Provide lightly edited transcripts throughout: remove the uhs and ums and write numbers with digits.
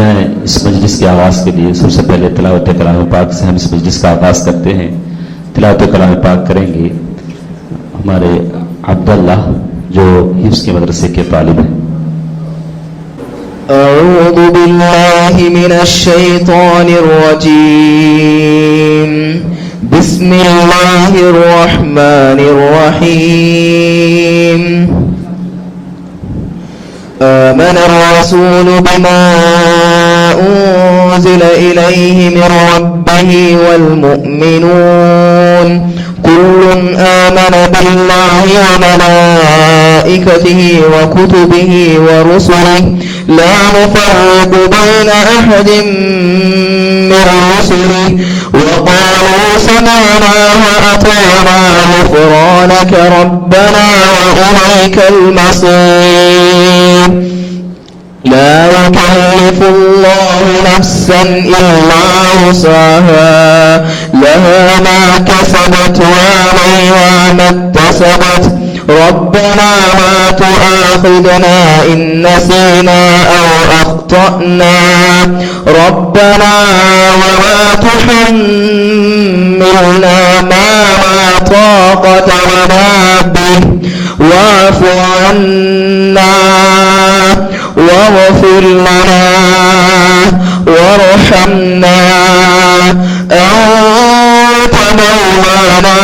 میں اس مجلس کے آغاز کے لیے سب سے پہلے تلاوت کلام پاک سے ہم اس مجلس کا آغاز کرتے ہیں. تلاوت کلام پاک کریں گے ہمارے عبداللہ جو حفظ کے مدرسے کے طالب ہیں. اعوذ باللہ من الشیطان الرجیم. بسم اللہ الرحمن الرحیم. آمن الرسول بما أنزل إليه من ربه والمؤمنون كل آمن بالله وملائكته وكتبه ورسله لا نفرق بين أحد من رسله وقالوا سمعنا وأطعنا غفرانك ربنا وإليك المصير. لا يكلف الله نفسا إلا وسعها لها ما كسبت وعليها ما اكتسبت ربنا ما تؤاخذنا إن نسينا أو أخطأنا ربنا ولا تحملنا ما لا طاقة لنا به واعف عنا واغفر لنا وارحمنا أنت مولانا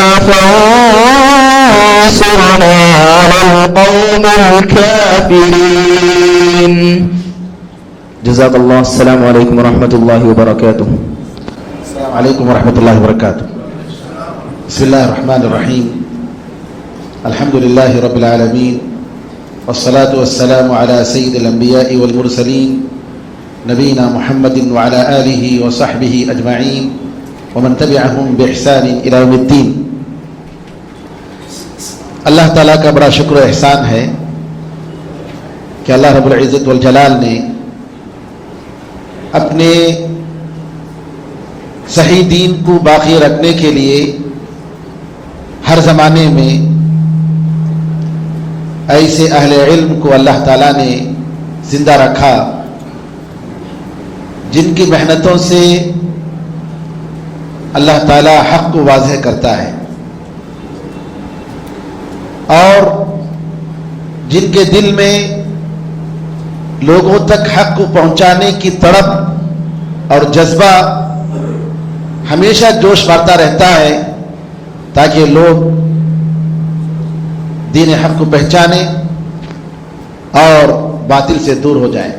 فانصرنا على القوم الكافرين. جزاك الله. السلام عليكم ورحمة الله وبركاته. السلام عليكم ورحمة الله وبركاته. بسم الله الرحمن الرحيم. الحمد لله رب العالمين والصلاة والسلام على سيد الأنبياء والمرسلين نبينا محمد وعلى آله وصحبه أجمعين ومن تبعهم بإحسان إلى يوم الدين. اللہ تعالیٰ کا بڑا شکر و احسان ہے کہ اللہ رب العزت والجلال نے اپنے صحیح دین کو باقی رکھنے کے لیے ہر زمانے میں ایسے اہل علم کو اللہ تعالیٰ نے زندہ رکھا جن کی محنتوں سے اللہ تعالیٰ حق کو واضح کرتا ہے اور جن کے دل میں لوگوں تک حق کو پہنچانے کی تڑپ اور جذبہ ہمیشہ جوش مارتا رہتا ہے تاکہ لوگ دین حق کو پہچانے اور باطل سے دور ہو جائیں.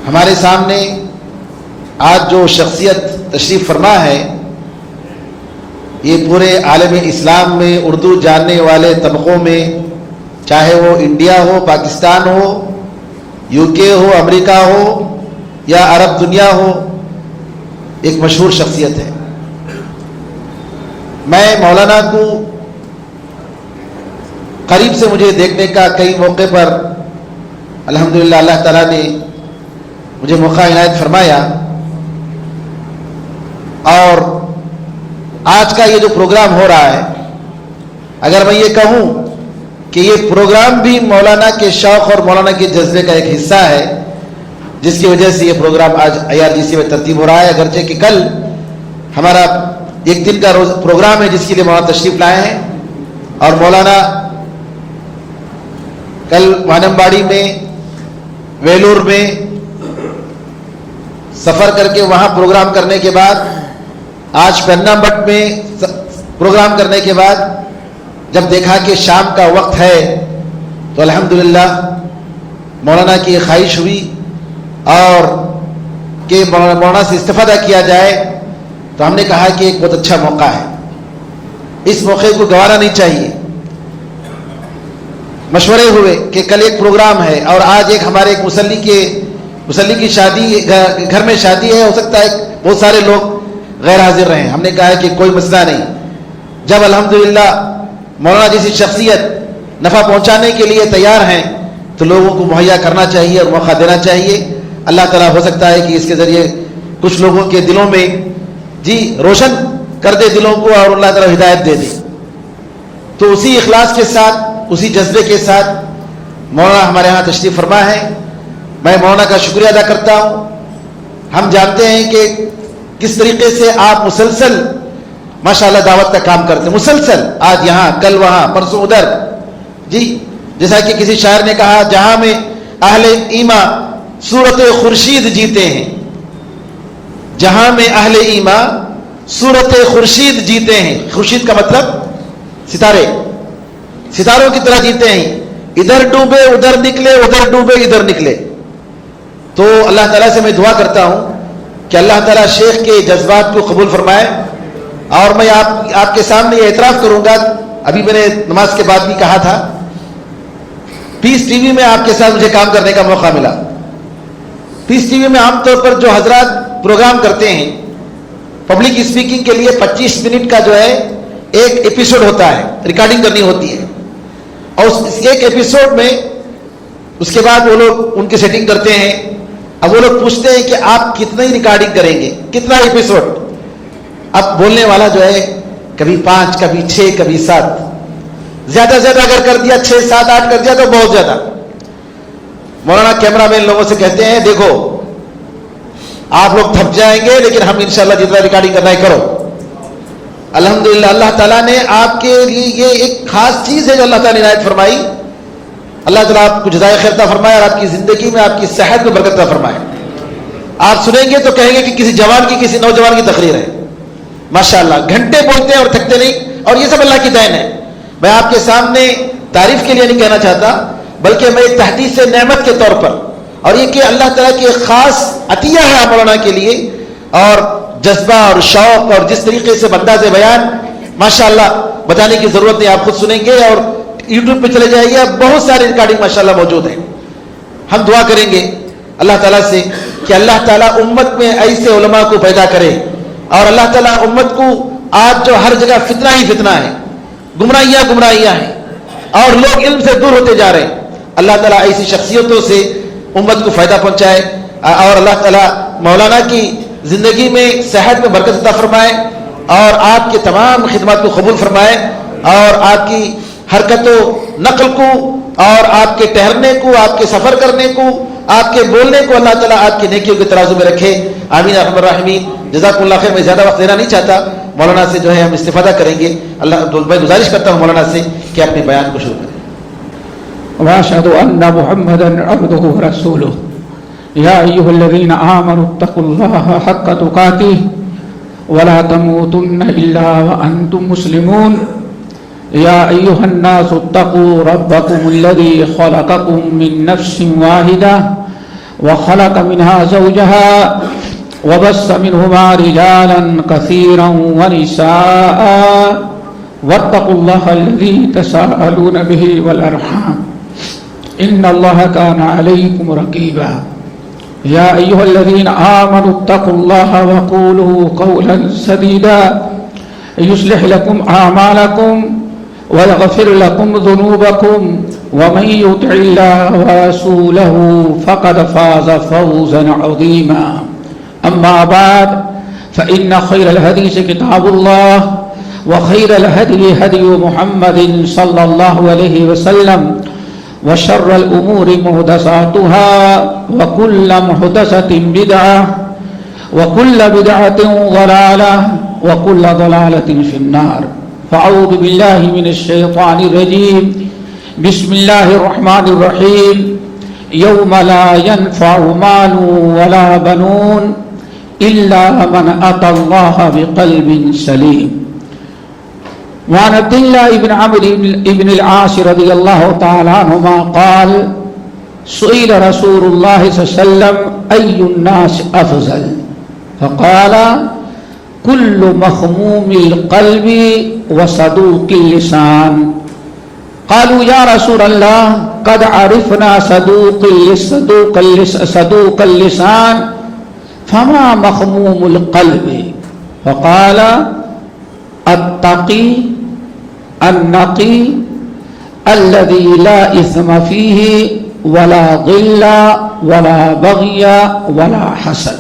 ہمارے سامنے آج جو شخصیت تشریف فرما ہے یہ پورے عالم اسلام میں اردو جاننے والے طبقوں میں چاہے وہ India who, Pakistan who, you کے ہو، امریکہ ہو یا عرب دنیا ہو ایک مشہور شخصیت ہے. میں مولانا کو قریب سے مجھے دیکھنے کا کئی موقع پر الحمدللہ اللہ تعالیٰ نے مجھے موقع عنایت فرمایا اور آج کا یہ جو پروگرام ہو رہا ہے اگر میں یہ کہوں کہ یہ پروگرام بھی مولانا کے شوق اور مولانا کے جذبے کا ایک حصہ ہے جس کی وجہ سے یہ پروگرام آج IRGC میں ترتیب ہو رہا ہے. اگرچہ کہ کل ہمارا ایک دن کا پروگرام ہے جس کے لیے مولانا تشریف لائے ہیں اور مولانا کل وانمباڑی میں ویلور میں سفر کر کے وہاں پروگرام کرنے کے بعد آج پننا مٹ میں پروگرام کرنے کے بعد جب دیکھا کہ شام کا وقت ہے تو الحمدللہ مولانا کی خواہش ہوئی اور کہ مولانا سے استفادہ کیا جائے تو ہم نے کہا کہ ایک بہت اچھا موقع ہے، اس موقع کو گنوانا نہیں چاہیے. مشورے ہوئے کہ کل ایک پروگرام ہے اور آج ایک ہمارے ایک مسلی کی شادی گھر میں شادی ہے، ہو سکتا ہے بہت سارے لوگ غیر حاضر رہیں. ہم نے کہا کہ کوئی مسئلہ نہیں، جب الحمدللہ مولانا جیسی شخصیت نفع پہنچانے کے لیے تیار ہیں تو لوگوں کو مہیا کرنا چاہیے اور موقع دینا چاہیے. اللہ تعالیٰ ہو سکتا ہے کہ اس کے ذریعے کچھ لوگوں کے دلوں میں روشن کر دے دلوں کو اور اللہ تعالیٰ ہدایت دے دے. تو اسی اخلاص کے ساتھ، اسی جذبے کے ساتھ مولانا ہمارے ہاں تشریف فرما ہے میں مولانا کا شکریہ ادا کرتا ہوں. ہم جانتے ہیں کہ کس طریقے سے آپ مسلسل ماشاءاللہ دعوت کا کام کرتے ہیں, مسلسل, آج یہاں, کل وہاں, پرسوں ادھر. جی, جیسا کہ کسی شاعر نے کہا, جہاں میں اہل ایمان صورت خورشید جیتے ہیں, جہاں میں اہل ایمان صورت خورشید جیتے ہیں. خورشید کا مطلب ستارے, ستاروں کی طرح جیتے ہیں, ادھر ڈوبے ادھر نکلے, ادھر ڈوبے ادھر نکلے. تو اللہ تعالیٰ سے میں دعا کرتا ہوں کہ اللہ تعالیٰ شیخ کے جذبات کو قبول فرمائے. اور میں آپ کے سامنے یہ اعتراف کروں گا, ابھی میں نے نماز کے بعد بھی کہا تھا, پیس ٹی وی میں آپ کے ساتھ مجھے کام کرنے کا موقع ملا. پیس ٹی وی میں عام طور پر جو حضرات پروگرام کرتے ہیں پبلک اسپیکنگ کے لیے 25 منٹ کا جو ہے ایک ایپیسوڈ ہوتا ہے, ریکارڈنگ کرنی ہوتی ہے, اور اس ایک ایپیسوڈ میں اس کے بعد وہ لوگ ان کی سیٹنگ کرتے ہیں. اب وہ لوگ پوچھتے ہیں کہ آپ کتنی ریکارڈنگ کریں گے, کتنا ایپیسوڈ. اب بولنے والا جو ہے کبھی 5, کبھی 6, کبھی 7, زیادہ سے زیادہ اگر کر دیا 6, 7, 8 کر دیا تو بہت زیادہ. مولانا کیمرہ مین لوگوں سے کہتے ہیں دیکھو آپ لوگ تھک جائیں گے لیکن ہم انشاءاللہ جتنا ریکارڈنگ کرنا ہے کرو. الحمدللہ اللہ تعالیٰ نے آپ کے لیے یہ ایک خاص چیز ہے جو اللہ تعالیٰ نے عنایت فرمائی. اللہ تعالیٰ آپ کو جزائے خیر عطا فرمائے اور آپ کی زندگی میں آپ کی صحت میں برکت عطا فرمائے. آپ سنیں گے تو کہیں گے کہ کسی جوان کی, کسی نوجوان کی تقریر ہے. ماشاءاللہ گھنٹے بولتے ہیں اور تھکتے نہیں, اور یہ سب اللہ کی دین ہے. میں آپ کے سامنے تعریف کے لیے نہیں کہنا چاہتا, بلکہ میں ایک تحدیث نعمت کے طور پر, اور یہ کہ اللہ تعالیٰ کی ایک خاص عطیہ ہے آپ مولانا کے لیے, اور جذبہ اور شوق اور جس طریقے سے انداز بیان ماشاءاللہ بتانے کی ضرورت نہیں, آپ خود سنیں گے اور یوٹیوب پہ چلے جائیے, بہت ساری ریکارڈنگ ماشاءاللہ موجود ہیں. ہم دعا کریں گے اللہ تعالیٰ سے کہ اللہ تعالیٰ امت میں ایسے علماء کو پیدا کرے, اور اللہ تعالیٰ امت کو, آج جو ہر جگہ فتنہ ہی فتنہ ہے, گمراہیاں ہیں, اور لوگ علم سے دور ہوتے جا رہے ہیں, اللہ تعالیٰ ایسی شخصیتوں سے امت کو فائدہ پہنچائے, اور اللہ تعالیٰ مولانا کی زندگی میں صحت میں برکت عطا فرمائے, اور آپ کے تمام خدمات کو قبول فرمائے, اور آپ کی حرکت و نقل کو, اور آپ کے ٹہرنے کو, آپ کے سفر کرنے کو, آپ کے بولنے کو اللہ تعالیٰ آپ کی نیکیوں کے ترازو میں رکھے. آمین ارحم الراحمین. جزاک اللہ خیر. میں زیادہ وقت دینا نہیں چاہتا, مولانا سے جو ہے ہم استفادہ کریں گے. میں گزارش کرتا ہوں مولانا سے کہ اپنے بیان کو شروع کریں. واشهد ان محمدا عبده ورسوله يا ايها الذين امنوا اتقوا الله حق تقاته ولا تموتن الا وانتم مسلمون. يا ايها الناس اتقوا ربكم الذي خلقكم من نفس واحده وخلق منها زوجها وبث منهما رجالا كثيرا ونساء واتقوا الله الذي تساءلون به والارحام ان الله كان عليكم رقيبا. يا ايها الذين امنوا اتقوا الله وقولوا قولا سديدا يصلح لكم اعمالكم ويغفر لكم ذنوبكم ومن يطع الله ورسوله فقد فاز فوزا عظيما. أما بعد فإن خير الحديث كتاب الله وخير الهدي هدي محمد صلى الله عليه وسلم وشر الأمور محدثاتها وكل محدثة بدعة وكل بدعة ضلالة وكل ضلالة في النار. فأعوذ بالله من الشيطان الرجيم. بسم الله الرحمن الرحيم. يوم لا ينفع مال ولا بنون إلا من أتى الله بقلب سليم. وعن عبد الله بن عمرو بن العاص رضي الله تعالى عنهما قال سئل رسول الله صلى الله عليه وسلم أي الناس أفضل فقال كل مخموم القلب وصدوق اللسان. قالوا يا رسول الله قد عرفنا صدوق اللسان فما مخموم القلب؟ فقال التقي النقي الذي لا إثم فيه ولا غل ولا بغي ولا حسد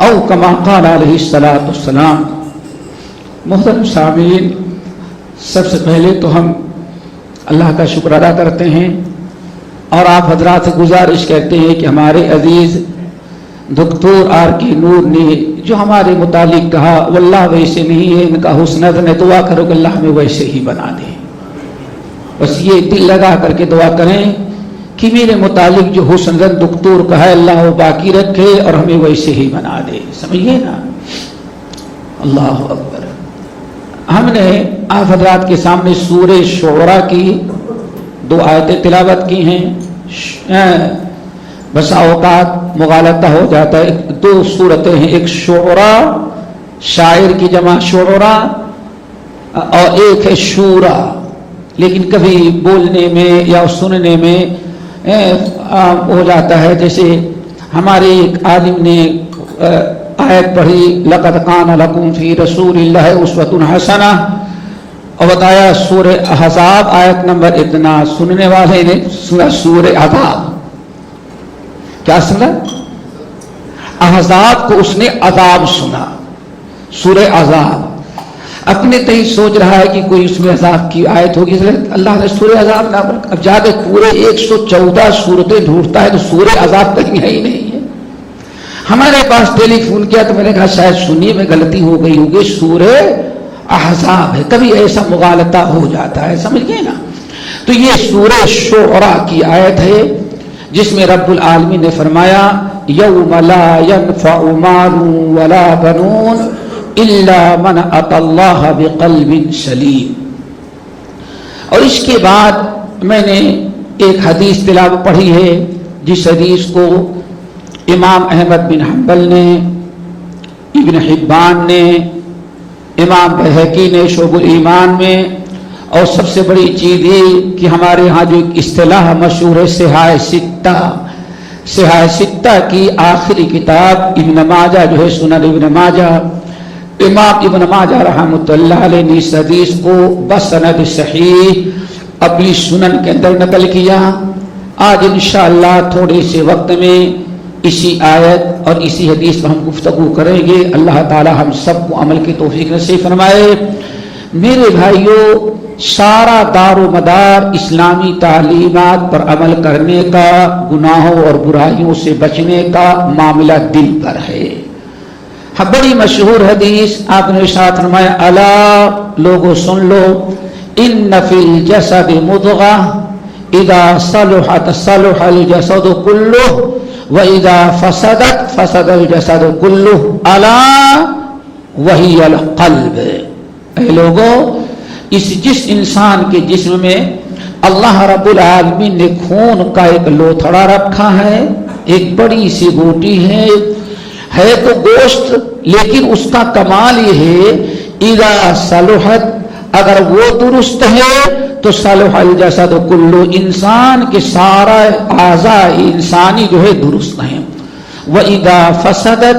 او کما قال علیہ الصلوۃ والسلام. محترم سامعین, سب سے پہلے تو ہم اللہ کا شکر ادا کرتے ہیں اور آپ حضرات سے گزارش کرتے ہیں کہ ہمارے عزیز دکتور آر کے نور نے جو ہمارے متعلق کہا واللہ ویسے نہیں ہے، ان کا حسن ہے، دعا کرو کہ اللہ ہمیں ویسے ہی بنا دے. بس یہ دل لگا کر کے دعا کریں کہ میرے متعلق جو حسن دکتور کا ہے اللہ وہ باقی رکھے اور ہمیں ویسے ہی بنا دے. سمجھیے نا. اللہ اکبر. ہم نے آپ حضرات کے سامنے سورہ شعراء کی 2 آیتیں تلاوت کی ہیں. بسا اوقات مغالطہ ہو جاتا ہے. 2 صورتیں ہیں، ایک شعراء شاعر کی جمع شعراء اور ایک ہے شورا. لیکن کبھی بولنے میں یا سننے میں ہو جاتا ہے. جیسے ہمارے ایک عالم نے آیت پڑھی لقد کان لکم فی رسول اللہ اسوۃ حسنہ اور بتایا سورہ احزاب آیت نمبر اتنا. سننے والے نے سنا سورہ عذاب. کیا سنا؟ احزاب کو اس نے عذاب سنا، سورہ عذاب. اپنے تئی سوچ رہا ہے کہ کوئی اس میں عذاب کی آیت ہوگی، اللہ نے سورہ عذاب نہ. اب جا کے پورے 114 سورتیں ڈھونڈتا ہے تو سورہ عذاب کہیں ہے ہی نہیں ہے. ہمارے پاس ٹیلی فون کیا تو میں نے کہا شاید سنیے میں غلطی ہو گئی ہوگی، سورہ احزاب ہے. کبھی ایسا مغالطہ ہو جاتا ہے، سمجھ گئے نا. تو یہ سورہ شعراء کی آیت ہے جس میں رب العالمین نے فرمایا یوم لا ينفع مال ولا بنون الا من اتى اللہ بقلب سلیم. اور اس کے بعد میں نے ایک حدیث تلاوت پڑھی ہے جس حدیث کو امام احمد بن حنبل نے، ابن حبان نے، امام بہقی نے شعب الایمان میں. اور سب سے بڑی چیز یہ کہ ہمارے ہاں جو ایک اصطلاح مشہور ہے صحاح ستہ، صحاح ستہ کی آخری کتاب ابن ماجہ جو ہے سنن ابن ماجہ، امام ابن ماجہ رحمۃ اللہ علیہ نے اس حدیث کو بسند صحیح اپنی سنن کے اندر نقل کیا. آج انشاءاللہ تھوڑے سے وقت میں اسی آیت اور اسی حدیث پر ہم گفتگو کریں گے. اللہ تعالی ہم سب کو عمل کی توفیق نصیب فرمائے. میرے بھائیوں، سارا دار و مدار اسلامی تعلیمات پر عمل کرنے کا، گناہوں اور برائیوں سے بچنے کا معاملہ دل پر ہے. بڑی مشہور حدیث آپ نے ارشاد فرمایا الا لوگو سن لو ان فی الجسد مضغہ اذا صلحت صلح الجسد کلہ واذا فسدت فسد الجسد کلہ الا وہی القلب. اے لوگو، جس انسان کے جسم میں اللہ رب العالمین نے خون کا ایک لوتھڑا رکھا ہے، ایک بڑی سی بوٹی ہے تو گوشت، لیکن اس کا کمال یہ ہے اذا صلحت، اگر وہ درست ہے تو صلح الجسد کلو، انسان کے سارا اعضاء انسانی جو ہے درست ہیں. وَإِذَا فَسَدَتْ،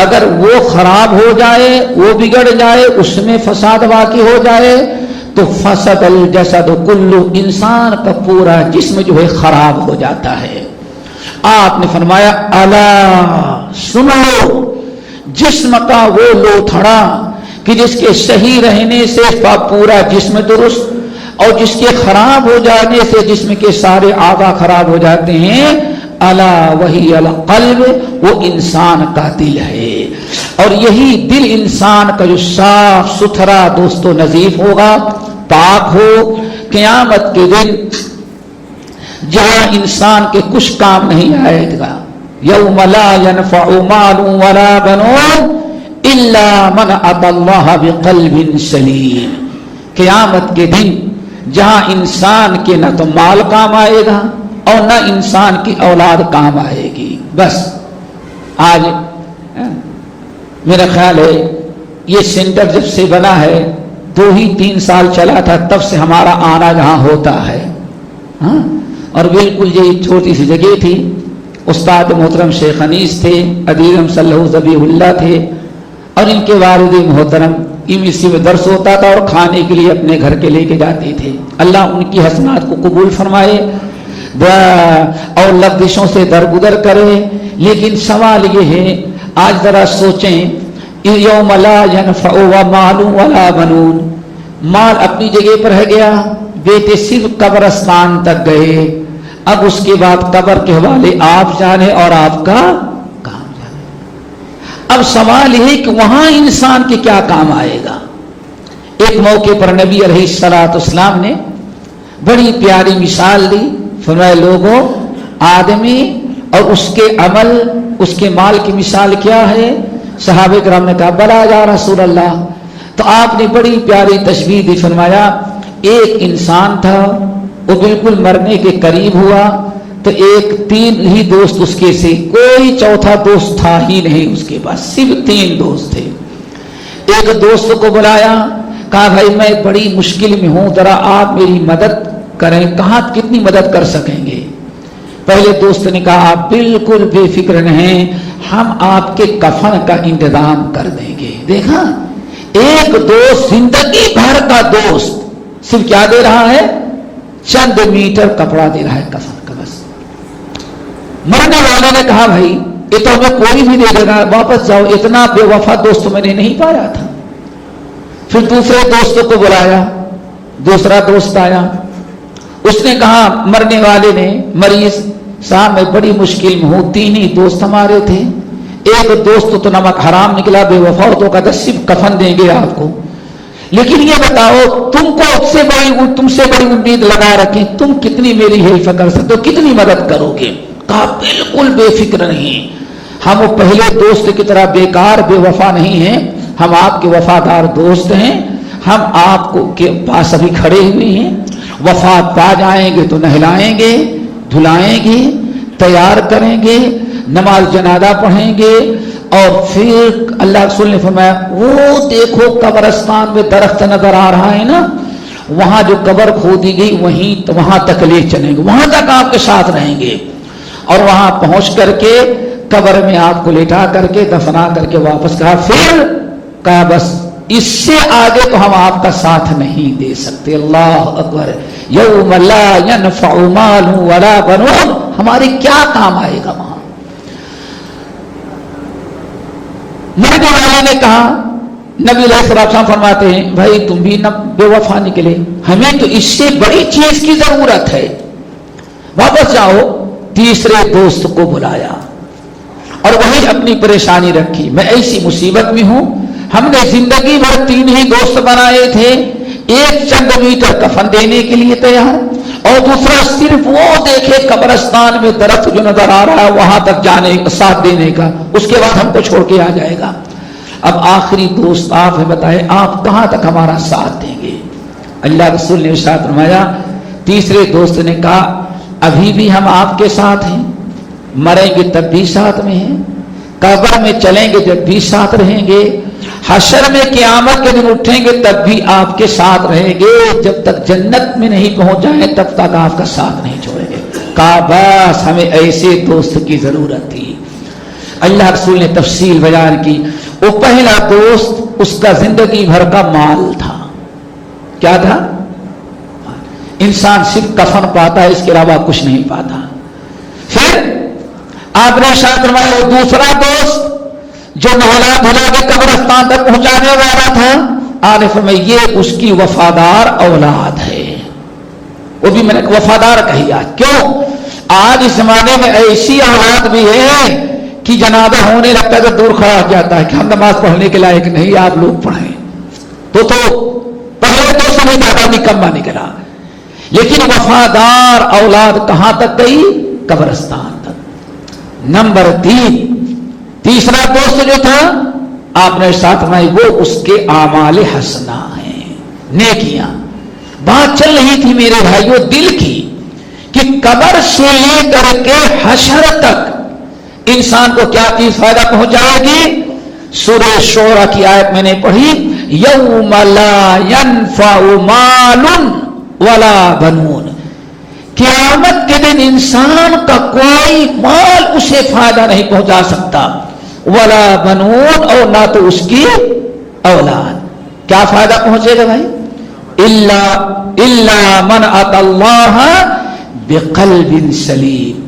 اگر وہ خراب ہو جائے، وہ بگڑ جائے، اس میں فساد واقع ہو جائے تو فسد الجسد کلو، انسان کا پورا جسم جو ہے خراب ہو جاتا ہے. آپ نے فرمایا الا سنو، جسم کا وہ لوتھڑا کہ جس کے صحیح رہنے سے پورا جسم درست اور جس کے خراب ہو جانے سے جسم کے سارے اعضاء خراب ہو جاتے ہیں، الا وہی القلب، وہ انسان کا دل ہے. اور یہی دل انسان کا جو صاف ستھرا دوست و نظیف ہوگا، پاک ہو، قیامت کے دن جہاں انسان کے کچھ کام نہیں آئے گا. یوم لا ينفع مال ولا بنون الا من اتى اللہ بقلب سلیم. قیامت کے دن جہاں انسان کے نہ تو مال کام آئے گا اور نہ انسان کی اولاد کام آئے گی. بس آج میرا خیال ہے یہ سینٹر جب سے بنا ہے 2-3 سال چلا تھا، تب سے ہمارا آنا جہاں ہوتا ہے. ہاں، اور بالکل یہ چھوٹی سی جگہ تھی. استاد محترم شیخ انیس تھے، ادیرم صلی اللہ ذبیح اللہ تھے، اور ان کے والد محترم اسی میں درس ہوتا تھا اور کھانے کے لیے اپنے گھر کے لے کے جاتے تھے. اللہ ان کی حسنات کو قبول فرمائے اور لفظوں سے درگزر کرے. لیکن سوال یہ ہے، آج ذرا سوچیں، یوم لا ينفع مال ولا بنون، مال اپنی جگہ پر ہے گیا، بیٹے صرف قبرستان تک گئے، اب اس کے بعد قبر کے حوالے آپ جانے اور آپ کا کام جانے. اب سوال یہ کہ وہاں انسان کے کیا کام آئے گا. ایک موقع پر نبی علیہ الصلوۃ والسلام نے بڑی پیاری مثال دی. فرمایا لوگوں، آدمی اور اس کے عمل، اس کے مال کی مثال کیا ہے؟ صحابہ کرام نے کہا بلا یا رسول اللہ. تو آپ نے بڑی پیاری تشبیہ دی. فرمایا ایک انسان تھا، وہ بالکل مرنے کے قریب ہوا تو ایک 3 ہی دوست اس کے سے، کوئی چوتھا دوست تھا ہی نہیں اس کے پاس، صرف 3 دوست تھے. ایک دوست کو بلایا، کہا بھائی میں بڑی مشکل میں ہوں، ذرا آپ میری مدد کریں. کہاں کتنی مدد کر سکیں گے؟ پہلے دوست نے کہا آپ بالکل بے فکر رہیں، ہم آپ کے کفن کا انتظام کر دیں گے. دیکھا، ایک دوست زندگی بھر کا دوست صرف کیا دے رہا ہے؟ چند میٹر کپڑا دے رہا ہے کفن کا بس. مرنے والے نے کہا بھائی یہ تو ہمیں کوئی بھی دے دے گا، واپس جاؤ، اتنا بے وفا دوست میں نے نہیں پایا تھا. پھر دوسرے دوست کو بلایا، دوسرا دوست آیا، اس نے کہا مرنے والے نے، مریض صاحب میں بڑی مشکل میں ہوں، 3 ہی دوست ہمارے تھے، ایک دوست تو نمک حرام نکلا، بے وفا تو کہا صرف کفن دیں گے آپ کو، لیکن یہ بتاؤ تم کو تم سے بڑی امید لگا رکھیں، تم کتنی میری حلف کر سکتے ہو، کتنی مدد کرو گے؟ کہا بالکل بے فکر نہیں، ہم وہ پہلے دوست کی طرح بیکار بے وفا نہیں ہیں، ہم آپ کے وفادار دوست ہیں، ہم آپ کو کے پاس ابھی کھڑے ہوئے ہیں، وفات پا جائیں گے تو نہلائیں گے، دھلائیں گے، تیار کریں گے، نماز جنازہ پڑھیں گے، اور پھر اللہ رسول نے فرمایا وہ دیکھو قبرستان میں درخت نظر آ رہا ہے نا، وہاں جو قبر کھودی گئی وہاں تک لے چلیں گے، وہاں تک آپ کے ساتھ رہیں گے، اور وہاں پہنچ کر کے قبر میں آپ کو لٹا کر کے دفنا کر کے واپس کہا. پھر کہا بس اس سے آگے تو ہم آپ کا ساتھ نہیں دے سکتے. اللہ اکبر. یوم لا ینفع مال ولا بنون، ہمارے کیا کام آئے گا وہاں؟ مرنے والے نے کہا، نبی علیہ السلام فرماتے ہیں بھائی تم بھی نہ بے وفا نکلے، ہمیں تو اس سے بڑی چیز کی ضرورت ہے، واپس جاؤ. تیسرے دوست کو بلایا اور وہی اپنی پریشانی رکھی، میں ایسی مصیبت میں ہوں، ہم نے زندگی بھر 3 ہی دوست بنائے تھے، ایک چند میٹر کفن دینے کے لیے تیار، اور دوسرا صرف وہ دیکھے قبرستان میں درخت جو نظر آ رہا ہے وہاں تک جانے کا ساتھ دینے کا، اس کے بعد ہم کو چھوڑ کے آ جائے گا. اب آخری دوست آپ ہے، بتائیں آپ کہاں تک ہمارا ساتھ دیں گے؟ اللہ رسول نے ارشاد فرمایا، تیسرے دوست نے کہا ابھی بھی ہم آپ کے ساتھ ہیں، مریں گے تب بھی ساتھ میں ہیں، قبر میں چلیں گے جب بھی ساتھ رہیں گے، حشر میں قیامت کے دن اٹھیں گے تب بھی آپ کے ساتھ رہیں گے، جب تک جنت میں نہیں پہنچ جائیں تب تک آپ کا ساتھ نہیں چھوڑیں گے. کہا بس ہمیں ایسے دوست کی ضرورت تھی. اللہ رسول نے تفصیل بیان کی. وہ پہلا دوست اس کا زندگی بھر کا مال تھا. کیا تھا؟ انسان صرف کفن پاتا ہے، اس کے علاوہ کچھ نہیں پاتا. پھر آپ نے ارشاد فرمایا وہ دوسرا دوست جو نہلا دھلا کے قبرستان تک پہنچانے والا تھا، آنے فرمایا یہ اس کی وفادار اولاد ہے. وہ بھی میں نے وفادار کہی. آج کیوں؟ آج اس زمانے میں ایسی اولاد بھی ہے کہ جنازہ ہونے لگتا ہے تو دور کھڑا ہو جاتا ہے کہ ہم نماز پڑھنے کے لائق نہیں، آپ لوگ پڑھیں. تو پہلے تو سمجھ زیادہ نکما نکلا، لیکن وفادار اولاد کہاں تک گئی؟ قبرستان تک. نمبر 3، تیسرا دوست جو تھا آپ نے ساتھ میں وہ اس کے اعمال حسنہ ہیں، نیکیاں. بات چل رہی تھی میرے بھائیوں دل کی کہ قبر سے لے کر کے حشر تک انسان کو کیا چیز فائدہ پہنچائے گی؟ سورہ شورى کی آیت میں نے پڑھی، یوم لا ینفع مال ولا بنون. قیامت کے دن انسان کا کوئی مال اسے فائدہ نہیں پہنچا سکتا، ولا بنون، اور نہ تو اس کی اولاد. کیا فائدہ پہنچے گا بھائی؟ الا من اتى الله بقلب سلیم.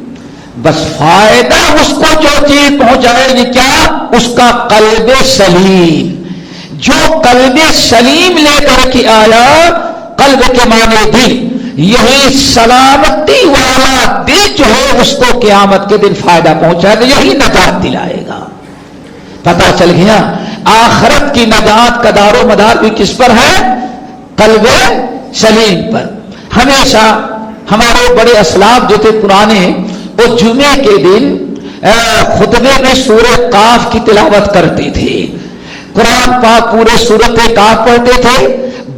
بس فائدہ اس کو جو چیز پہنچائے گی کیا؟ اس کا قلب سلیم. جو قلب سلیم لے کر کے آیا، قلب کے معنی دل، یہی سلامتی والا دل جو ہے اس کو قیامت کے دن فائدہ پہنچائے گا, یہی نجات دلائے گا. پتا چل گیا آخرت کی نجات کا دار و مدار بھی کس پر ہے؟ قلب سلیم پر. ہمیشہ ہمارے بڑے اسلاف جو تھے پرانے, وہ جمعے کے دن خطبے میں سورہ قاف کی تلاوت کرتے تھے. قرآن پاک پورے سورۃ قاف پڑھتے تھے.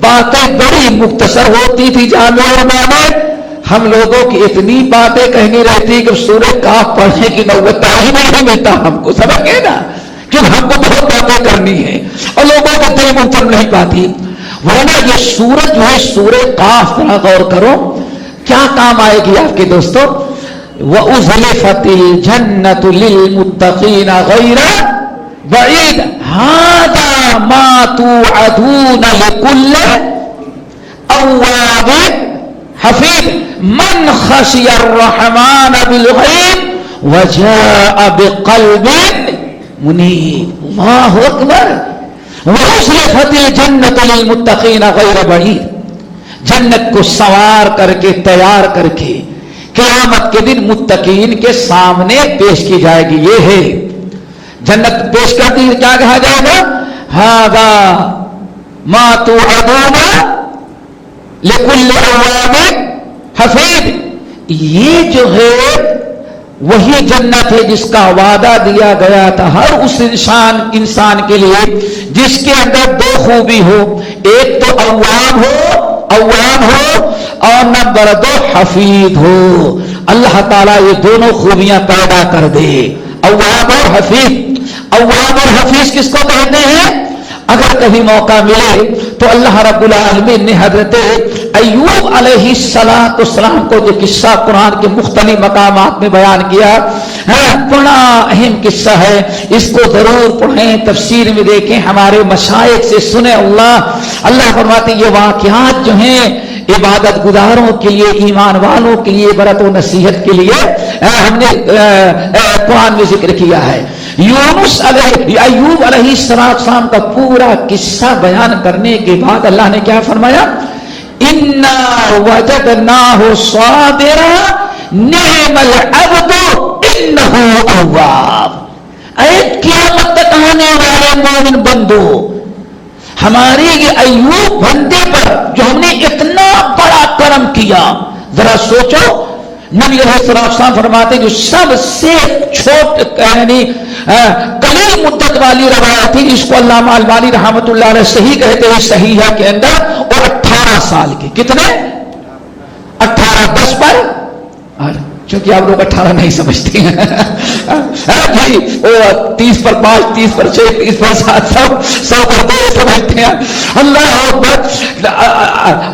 باتیں بڑی مختصر ہوتی تھی جامع اور مانے. ہم لوگوں کی اتنی باتیں کہنی رہتی کہ سورہ قاف پڑھنے کی نوبت ہی نہیں ملتا ہم کو, سمجھ گئے نا, کہ ہم کو بہت باتیں کرنی ہے اور لوگوں کو دل منتر نہیں پاتی. ورنہ یہ سورت جو ہے سورہ قاف پر غور کرو کیا کام آئے گی آپ کے دوستوں. وَأُزْلِفَتِ الْجَنَّةُ لِلْمُتَّقِينَ غَيْرَ بعید هذا ما توعدون لكل اواب حفیظ من خشی الرحمن بالغیب وجاء بقلب منیب. اللہ اکبر. وَأُزْلِفَتِ الْجَنَّةُ لِلْمُتَّقِينَ غَيْرَ بَعِيدٍ. جنت کو سوار کر کے تیار کر کے قیامت کے دن متقین کے سامنے پیش کی جائے گی. یہ ہے جنت پیش کرتی ہے, کیا کہا جائے گا؟ هذا ما توعدون لكل اواب حفیظ. یہ جو ہے وہی جنت ہے جس کا وعدہ دیا گیا تھا ہر اس انسان کے لیے جس کے اندر دو خوبی ہو, ایک تو اواب ہو اور نمبر 2 حفیظ ہو. اللہ تعالیٰ یہ دونوں خوبیاں پیدا کر دے, اواب اور حفیظ. اواب اور حفیظ کس کو کہتے ہیں؟ اگر کبھی موقع ملے تو اللہ رب العالمین نے حضرت ایوب علیہ السلام کو جو قصہ قرآن کے مختلف مقامات میں بیان کیا, بڑا اہم قصہ ہے, اس کو ضرور پڑھیں, تفسیر میں دیکھیں, ہمارے مشائخ سے سنیں. اللہ فرماتے ہیں یہ واقعات جو ہیں عبادت گزاروں کے لیے, ایمان والوں کے لیے, برت و نصیحت کے لیے ہم نے قرآن میں ذکر کیا ہے. ایوب علیہ السلام کا پورا قصہ بیان کرنے کے بعد اللہ نے کیا فرمایا؟ انا وجدناہ صابرا نعم العبد انہ اواب. اے قیامت تک آنے والے مومن بندو, ہمارے یہ ایوب بندے پر جو ہم نے اتنا بڑا کرم کیا, ذرا سوچو. نبی علیہ السلام فرماتے جو سب سے چھوٹ یعنی قلیل مدت والی روایت تھی جس کو علامہ البانی رحمۃ اللہ علیہ صحیح کہتے ہیں صحیحہ کے اندر, اور 18 سال کے. کتنے؟ 18 10 پر, چونکہ آپ لوگ 18 نہیں سمجھتے ہیں جی, وہ 30 پر 5 30 پر 6 30 پر 7 100 پر 2 سمجھتے ہیں. اللہ اکبر.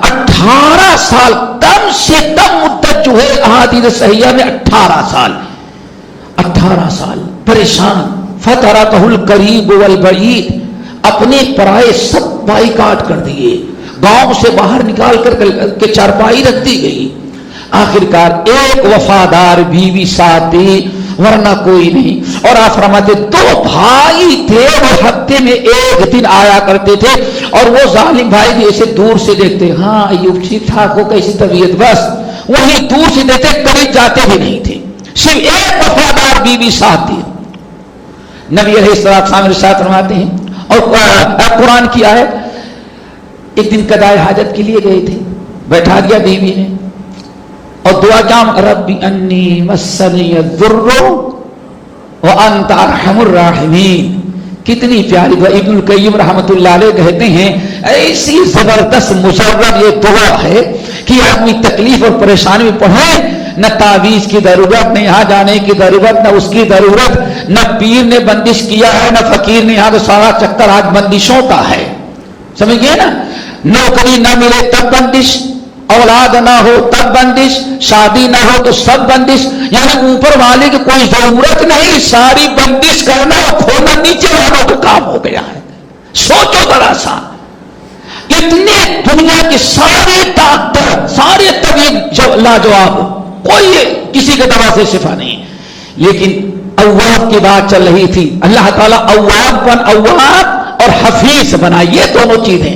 18 سال کم سے کم مدت جو ہے احادیث صحیحہ میں 18 سال 18 سال پریشان. فترکہ القریب والبعید, اپنے پرائے سب بائیکاٹ کر دیے, گاؤں سے باہر نکال کر کے چارپائی رکھ دی گئی. آخرکار ایک وفادار بیوی ساتھ دی, ورنہ کوئی نہیں. اور آپ فرماتے 2 بھائی تھے, وہ ہفتے میں ایک دن آیا کرتے تھے, اور وہ ظالم بھائی بھی ایسے دور سے دیکھتے, ہاں ایوب ٹھیک ٹھاک ہو, کیسی طبیعت, بس وہی دور سے دیکھتے, قریب جاتے بھی نہیں تھے. صرف ایک وفادار بیوی ساتھ دی. نبی علیہ السلام ارشاد فرماتے ہیں, اور قرآن کی آیت, ایک دن قضائے حاجت کے لیے گئے تھے, بیٹھا دیا بیوی نے, اور دعا کیا, رب انی مسنی الضر وانت ارحم الراحمین. کتنی پیاری دعا. ابن القیم رحمۃ اللہ علیہ کہتے ہیں ایسی زبردست مجرب یہ دعا ہے کہ آدمی تکلیف اور پریشانی میں پڑھے, نہ تعویذ کی ضرورت, نہ یہاں جانے کی ضرورت, نہ اس کی ضرورت, نہ پیر نے بندش کیا ہے, نہ فقیر نے, یہاں تو سارا چکر آج بندشوں کا ہے, سمجھ گئے نا. نوکری نہ ملے تب بندش, اولاد نہ ہو تب بندش, شادی نہ ہو تو سب بندش, یعنی اوپر والے کی کوئی ضرورت نہیں, ساری بندش کرنا اور کھولنا نیچے والوں کا کام ہو گیا ہے. سوچو ذرا سا, اتنے دنیا کے سارے ڈاکٹر, سارے طبیب لاجواب, کوئی کسی کے دوا سے شفا نہیں, لیکن اواب کی بات چل رہی تھی. اللہ تعالیٰ اواب اور حفیظ بنا, یہ دونوں چیزیں.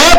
1,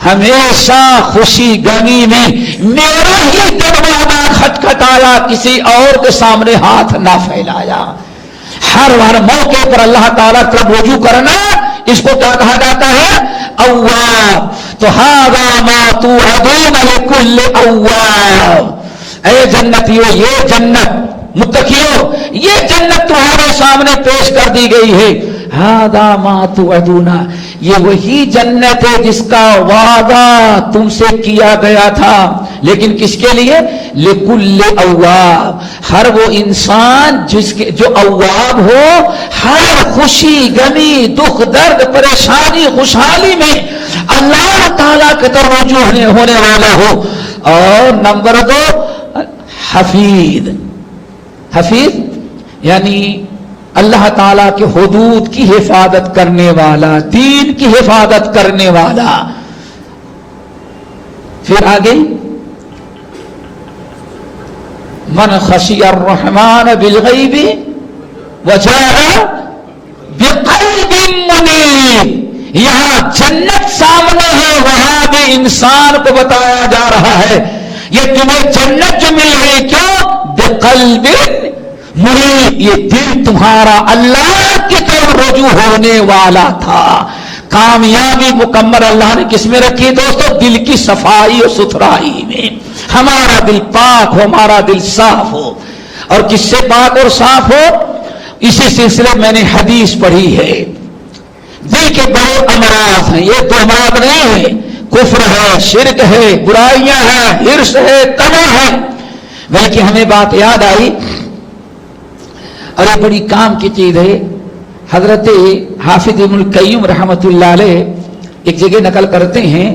ہمیشہ خوشی غمی میں میرا ہی دروازہ کھٹکھٹایا، کسی اور کے سامنے ہاتھ نہ پھیلایا۔ ہر موقع پر اللہ تعالیٰ کا رجوع کرنا، اس کو کیا کہا جاتا ہے؟ اواب۔ تو ھذا ما توعدون لکل اواب، اے جنتیوں یہ جنت، متقیوں یہ جنت تمہارے سامنے پیش کر دی گئی ہے۔ ھذا ما توعدون، یہ وہی جنت ہے جس کا وعدہ تم سے کیا گیا تھا، لیکن کس کے لیے؟ لکل اواب، ہر وہ انسان جو اواب ہو، ہر خوشی غمی دکھ درد پریشانی خوشحالی میں اللہ تعالیٰ کی طرف رجوع ہونے والا ہو۔ اور نمبر 2 حفیظ، حفیظ یعنی اللہ تعالیٰ کے حدود کی حفاظت کرنے والا، دین کی حفاظت کرنے والا۔ پھر آگے من خشی الرحمن بالغیب وجاء بقلب منیب، یہاں جنت سامنے ہے، وہاں بھی انسان کو بتایا جا رہا ہے یہ تمہیں جنت جو مل رہی، کیوں؟ بقلب منیب، یہ دل تمہارا اللہ کی طرف رجوع ہونے والا تھا۔ کامیابی مکمل اللہ نے کس میں رکھی دوستو؟ دل کی صفائی اور ستھرائی میں۔ ہمارا دل پاک ہو، ہمارا دل صاف ہو، اور کس سے پاک اور صاف ہو؟ اسی سلسلے میں نے حدیث پڑھی ہے، دل کے بڑے امراض ہیں، یہ تو امراض نہیں ہے، کفر ہے، شرک ہے، برائیاں ہیں، ہرس ہے، تما ہے، بلکہ ہمیں بات یاد آئی اور یہ بڑی کام کی چیز ہے۔ حضرت حافظ ابن القیم رحمۃ اللہ علیہ ایک جگہ نقل کرتے ہیں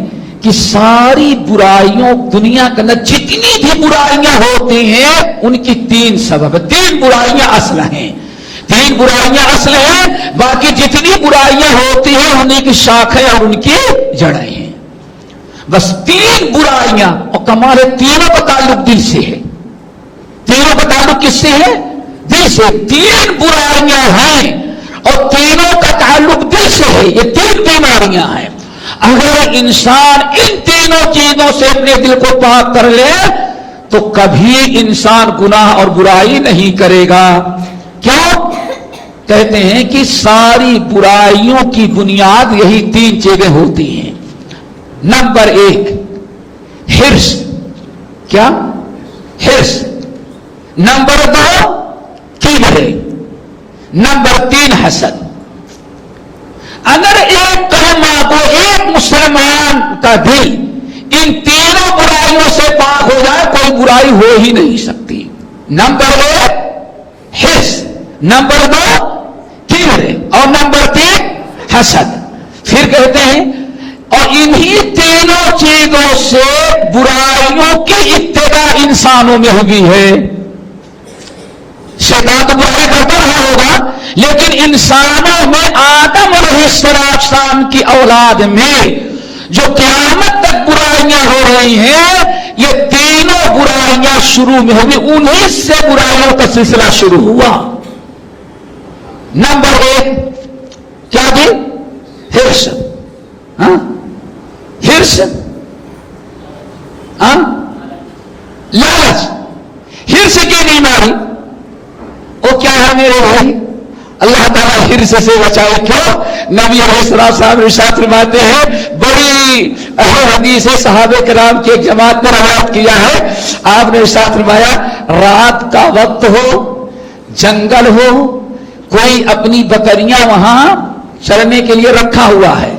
کہ ساری برائیوں دنیا کے اندر جتنی بھی برائیاں ہوتی ہیں ان کی 3 سبب، 3 برائیاں اصل ہیں، 3 برائیاں اصل ہیں، باقی جتنی برائیاں ہوتی ہیں انہیں کی شاخیں اور ان کی جڑیں ہیں، بس 3 برائیاں، اور کمال ہے تینوں کا تعلق دل سے ہے، تینوں کا تعلق کس سے ہے؟ دل سے۔ 3 برائیاں ہیں اور تینوں کا تعلق دل سے ہے، یہ 3 بیماریاں ہیں۔ اگر انسان ان تینوں چیزوں سے اپنے دل کو پاک کر لے تو کبھی انسان گناہ اور برائی نہیں کرے گا۔ کیوں؟ کہتے ہیں کہ ساری برائیوں کی بنیاد یہی 3 چیزیں ہوتی ہیں۔ نمبر 1 ہرس، کیا؟ ہرس۔ نمبر 2 کبر، نمبر 3 حسد۔ اگر ایک کلمہ کو ایک مسلمان کا دل ان تینوں برائیوں سے پاک ہو جائے کوئی برائی ہو ہی نہیں سکتی۔ نمبر 1 حرص، نمبر 2 کبر، اور نمبر 3 حسد۔ پھر کہتے ہیں اور انہی تینوں چیزوں سے برائیوں کی ابتدا انسانوں میں ہوئی ہے۔ شیطان تو برائی کرتا رہا ہوگا، لیکن انسانوں میں آدم علیہ السلام کی اولاد میں جو قیامت تک برائیاں ہو رہی ہیں، یہ تینوں برائیاں شروع میں ہوگی، انہی سے برائیوں کا سلسلہ شروع ہوا۔ نمبر 1 کیا جی؟ ہرس، ہرس، لالچ۔ ہرس کی بیماری وہ کیا ہے میرے بھائی؟ اللہ تعالیٰ ہرس سے بچائے۔ کیوں؟ نبی علیہ السلام صاحب ارشاد فرماتے ہیں، بڑی اہم حدیث ہے، صحابہ کرام کی ایک جماعت نے روایت کیا ہے، آپ نے ارشاد فرمایا رات کا وقت ہو، جنگل ہو، کوئی اپنی بکریاں وہاں چرنے کے لیے رکھا ہوا ہے،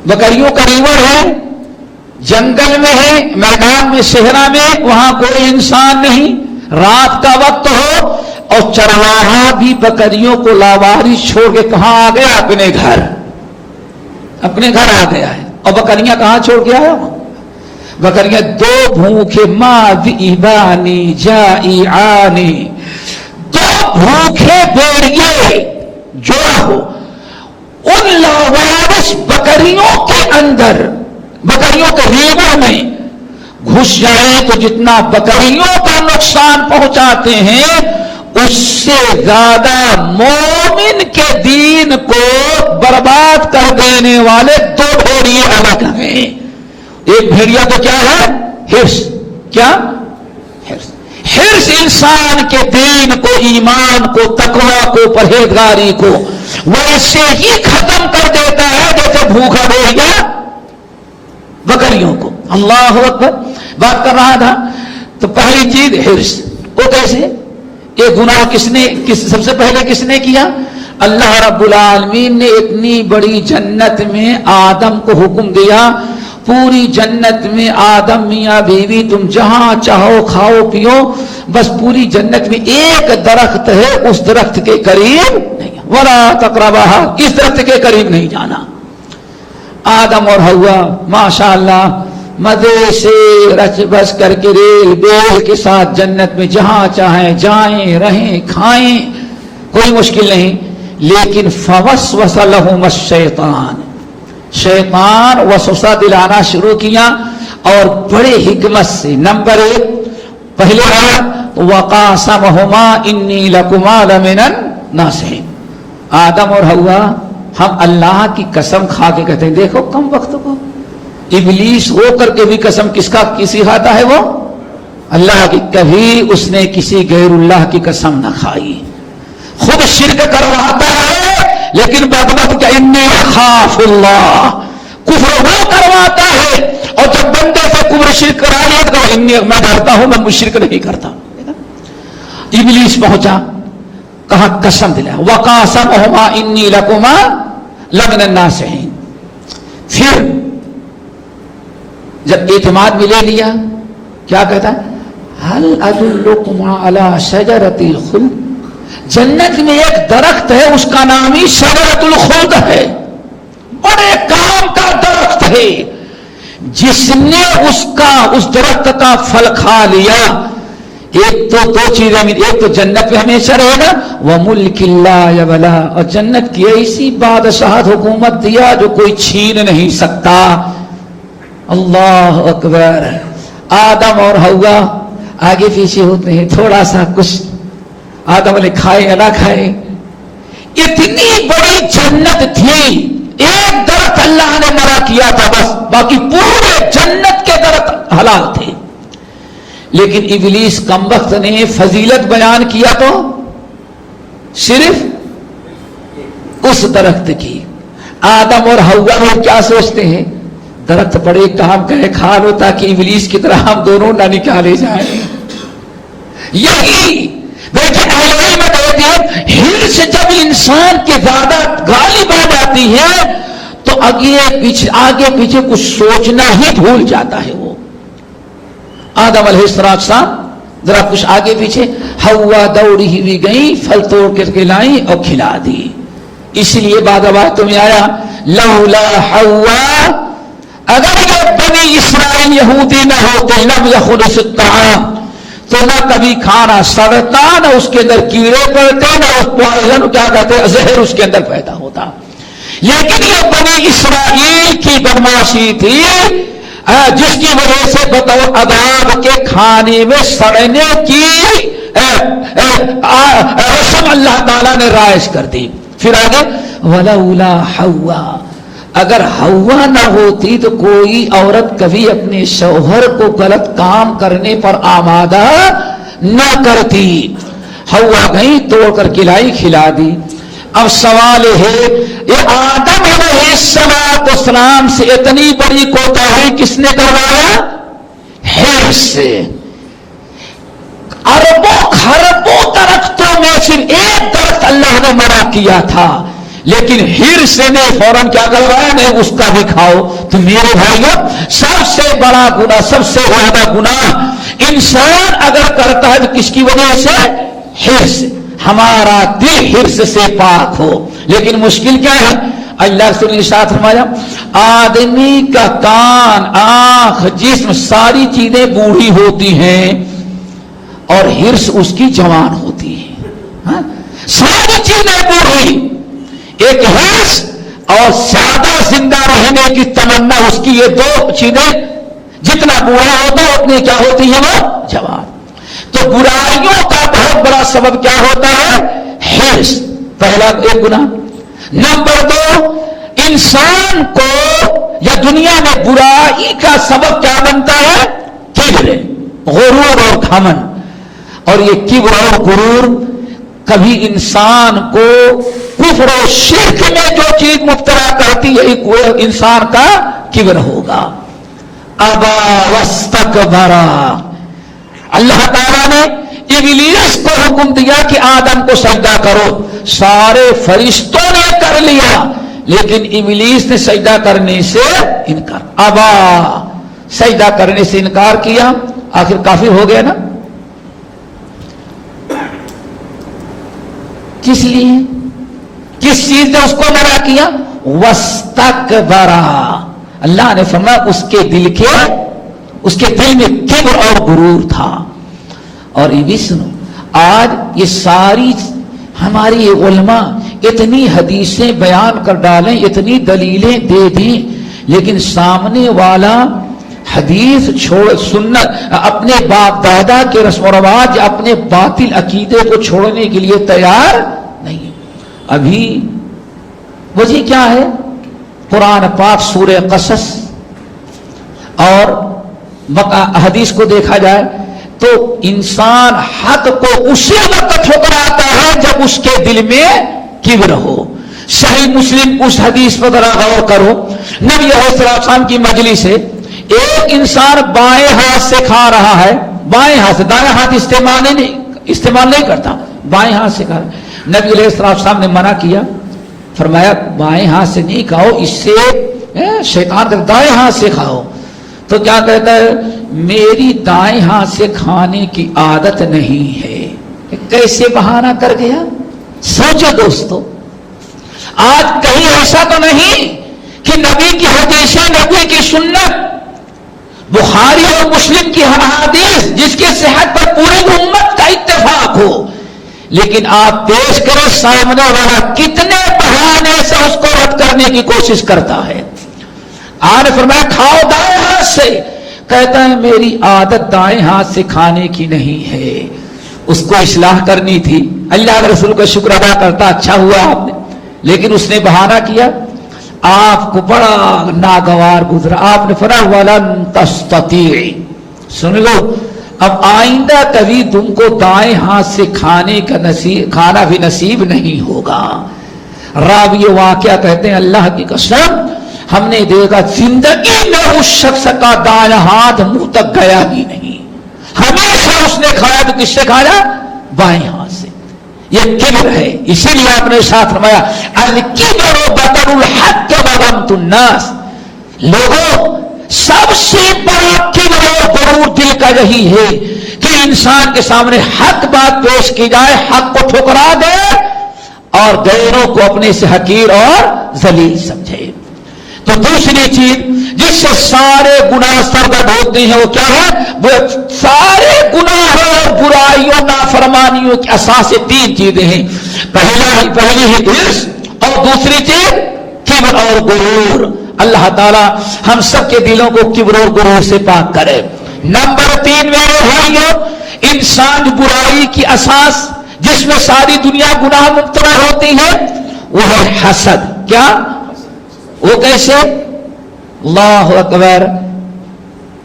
بکریوں کا ریوڑ ہے، جنگل میں ہے، میدان میں، صحرا میں، وہاں کوئی انسان نہیں، رات کا وقت ہو اور چرواہا بھی بکریوں کو لاوارث چھوڑ کے کہاں آ گیا؟ اپنے گھر آ گیا ہے۔ اور بکریاں کہاں چھوڑ کے آیا؟ بکریاں 2 بھوکے ذئبانی جائعانی، 2 بھوکے بھیڑیے جو ہو ان لاوارث بکریوں کے اندر، بکریوں کے ریوڑ میں گھس جائیں تو جتنا بکریوں کا نقصان پہنچاتے ہیں اس سے زیادہ مومن کے دین کو برباد کر دینے والے دو بھیڑیے الگ ہیں. ایک بھیڑیا تو کیا ہے؟ حرص. کیا؟ حرص. حرص انسان کے دین کو، ایمان کو، تقوی کو، پرہیزگاری کو ویسے ہی ختم کر دیتا ہے جیسے بھوکا بھیڑیا بکریوں کو. اللہ اکبر. بات کر رہا تھا تو پہلی چیز حرص. وہ کیسے؟ یہ گناہ سب سے پہلے کس نے کیا؟ اللہ رب العالمین نے اتنی بڑی جنت میں آدم کو حکم دیا، پوری جنت میں آدم میاں بیوی تم جہاں چاہو کھاؤ پیو، بس پوری جنت میں ایک درخت ہے، اس درخت کے قریب نہیں، ولا تقربھا، اس درخت کے قریب نہیں جانا. آدم اور حوا ماشاءاللہ مزے سے رچ بس کر کے ریل بیل کے ساتھ جنت میں جہاں چاہیں جائیں، رہیں، کھائیں، کوئی مشکل نہیں. لیکن فوسوس لہم الشیطان، شیطان وسوسہ دلانا شروع کیا اور بڑے حکمت سے. نمبر 1 پہلے آیت وقاسمہما انی لکما لمن الناصحین. آدم اور حوا ہم اللہ کی قسم کھا کے کہتے ہیں، دیکھو کم وقت کو ابلیس ہو کر کے بھی قسم کسی کھاتا ہے؟ وہ اللہ کی. کبھی اس نے کسی غیر اللہ کی قسم نہ کھائی. خود شرک کرواتا ہے لیکن بدبخت کہ انی اخاف اللہ، کفر وہ کرواتا ہے اور جب بندے سے کفر شرک کرا لیا تو میں ڈرتا ہوں، میں مشرک نہیں کرتا. ابلیس پہنچا، کہا قسم دلا وقاسمہما انی لکما لمن الناصحین. پھر جب اعتماد میں لے لیا کیا کہتا ہے؟ هل ادلکما علی شجرۃ الخلد، جنت میں ایک درخت ہے اس کا نام ہی شجرۃ الخلد ہے، بڑے کام کا درخت ہے. جس نے اس درخت کا پھل کھا لیا، ایک تو دو چیزیں، ایک تو جنت میں ہمیشہ رہے گا، وملک لا یبلا، اور جنت کی ایسی بادشاہت حکومت دیا جو کوئی چھین نہیں سکتا. اللہ اکبر. آدم اور حوا آگے پیچھے ہوتے ہیں، تھوڑا سا کچھ آدم نے کھائے یا نہ کھائے. اتنی بڑی جنت تھی، ایک درخت اللہ نے منع کیا تھا بس، باقی پورے جنت کے درخت حلال تھے. لیکن ابلیس کمبخت نے فضیلت بیان کیا تو صرف اس درخت کی. آدم اور حوا لوگ کیا سوچتے ہیں؟ درخت بڑے کام کا ہے، کھا لو تاکہ ابلیس کی طرح ہم دونوں نہ نکالے جائیں. یہی حرص جب انسان کے زیادہ غالب آ جاتی ہے تو آگے پیچھے کچھ سوچنا ہی بھول جاتا ہے. وہ آدم علیہ السلام ذرا کچھ آگے پیچھے، حوا دوڑی ہوئی گئی، پھل توڑ کر کے لائی اور کھلا دی. اس لیے بعد باتوں میں آیا لولا حوا، اگر یہ بنی اسرائیل یہودی نہ ہوتے لم یخلص الطعام، تو نہ کبھی کھانا سڑتا، نہ اس کے اندر کیڑے پڑتے، نہ اس پوائزن کیا کہتے ہیں زہر اس کے اندر پیدا ہوتا. لیکن یہ بنی اسرائیل کی بدماشی تھی جس کی وجہ سے بطور عذاب کے کھانے میں سڑنے کی رسم اللہ تعالیٰ نے رائج کر دی. پھر آگے ولولا حوا، اگر حوا نہ ہوتی تو کوئی عورت کبھی اپنے شوہر کو غلط کام کرنے پر آمادہ نہ کرتی. حوا گئی، توڑ کر کھلائی، کھلا دی. اب سوال ہے یہ آدم علیہ السلام سے اتنی بڑی کوتاہی کس نے کروایا؟ حرص سے. اربوں خربوں درختوں میں صرف ایک درخت اللہ نے منع کیا تھا، لیکن حرص نے فوراً کیا کروایا؟ نہیں اس کا بھی کھاؤ. تو میرے بھائیوں، سب سے بڑا گناہ، سب سے زیادہ گناہ انسان اگر کرتا ہے تو کس کی وجہ سے؟ حرص. ہمارا دل حرص سے پاک ہو. لیکن مشکل کیا ہے؟ اللہ رسول نے ارشاد فرمایا آدمی کا کان، آنکھ، جسم، ساری چیزیں بوڑھی ہوتی ہیں اور حرص اس کی جوان ہوتی ہے. ساری چیزیں بوڑھی، ایک حرص اور زیادہ زندہ رہنے کی تمنا، اس کی یہ دو چیزیں جتنا بوڑھا ہوتا ہے اتنی کیا ہوتی ہے؟ وہ جوان. تو برائیوں کا بہت بڑا سبب کیا ہوتا ہے؟ حرص، پہلا ایک گناہ۔ نمبر 2، انسان کو یا دنیا میں برائی کا سبب کیا بنتا ہے؟ کبر، غرور اور گھمنڈ۔ اور یہ کبر اور غرور کبھی انسان کو کفر و شرک میں جو چیز مبتلا کرتی ہے وہ انسان کا کبر ہوگا۔ ابا واستکبرا، اللہ تعالیٰ نے ابلیس کو حکم دیا کہ آدم کو سجدہ کرو، سارے فرشتوں نے کر لیا لیکن ابلیس نے سجدہ کرنے سے انکار، ابا، سجدہ کرنے سے انکار کیا، آخر کافر ہو گیا نا۔ کس لیے؟ کس چیز نے اس کو منع کیا؟ واستکبرا، اللہ نے فرمایا اس کے دل میں کبر اور غرور تھا۔ اور یہ بھی سنو، آج یہ ساری ہماری علماء اتنی حدیثیں بیان کر ڈالیں، اتنی دلیلیں دے دیں، لیکن سامنے والا حدیث چھوڑ سنت اپنے باپ دادا کے رسم و رواج، اپنے باطل عقیدے کو چھوڑنے کے لیے تیار نہیں۔ ابھی وجہ کیا ہے؟ قرآن پاک سورہ قصص اور حدیث کو دیکھا جائے تو انسان حق کو اسی وقت ٹھکراتا ہے جب اس کے دل میں کبر ہو۔ صحیح مسلم اس حدیث پر ذرا غور کرو، نبی علیہ السلام کی مجلس سے ایک انسان بائیں ہاتھ سے کھا رہا ہے، بائیں ہاتھ سے، دائیں ہاتھ استعمال نہیں کرتا، بائیں ہاتھ سے کھا رہا۔ نبی علیہ السلام نے منع کیا، فرمایا بائیں ہاتھ سے نہیں کھاؤ، اس سے شیطان کا، دائیں ہاتھ سے کھاؤ۔ تو کیا کہتا ہے؟ میری دائیں ہاتھ سے کھانے کی عادت نہیں ہے۔ کیسے بہانہ کر گیا؟ سوچو دوستو، آج کہیں ایسا تو نہیں کہ نبی کی حدیثیں، نبی کی سنت، بخاری اور مسلم کی حدیث جس کے صحت پر پوری امت کا اتفاق ہو، لیکن آپ پیش کریں سامنے والا کتنے بہانے سے اس کو رد کرنے کی کوشش کرتا ہے۔ آپ نے فرمایا کھاؤ دائیں ہاتھ سے، کہتا ہے میری عادت دائیں ہاتھ سے کھانے کی نہیں ہے۔ اس کو اصلاح کرنی تھی، اللہ کے رسول کا شکر ادا کرتا، اچھا ہوا آپ نے، لیکن اس نے بہانہ کیا، آپ کو بڑا ناگوار گزرا۔ آپ نے فرمایا وَلَن تَسْتَطِيعِ، سن لو، اب آئندہ کبھی تم کو دائیں ہاتھ سے کھانا بھی نصیب نہیں ہوگا۔ راوی واقعہ کہتے ہیں اللہ کی قسم ہم نے دیکھا زندگی میں اس شخص کا دائیں ہاتھ منہ تک گیا ہی نہیں، ہمیشہ اس نے کھایا تو کس سے کھایا؟ بائیں ہاتھ سے۔ یہ کبر ہے، اسی لیے آپ نے ساتھ فرمایا الکبر بطر الحق وغمط الناس، لوگوں سب سے بڑا کبر اور غرور دل کا یہی ہے کہ انسان کے سامنے حق بات پیش کی جائے، حق کو ٹھکرا دے اور غیروں کو اپنے سے حقیر اور ذلیل سمجھے۔ تو دوسری چیز جس سے سارے گناہ سرگرد ہوتے ہیں وہ کیا ہے؟ وہ سارے گناہ اور برائیوں نافرمانیوں کی اساس 3 چیزیں ہیں، پہلی ہے حرص، اور دوسری چیز کبر اور غرور۔ اللہ تعالی ہم سب کے دلوں کو کبر اور غرور سے پاک کرے۔ نمبر 3 میرے بھائیوں، انسان برائی کی اساس جس میں ساری دنیا گناہ مبتلا ہوتی ہے وہ ہے حسد۔ کیا؟ وہ کیسے؟ اللہ اکبر،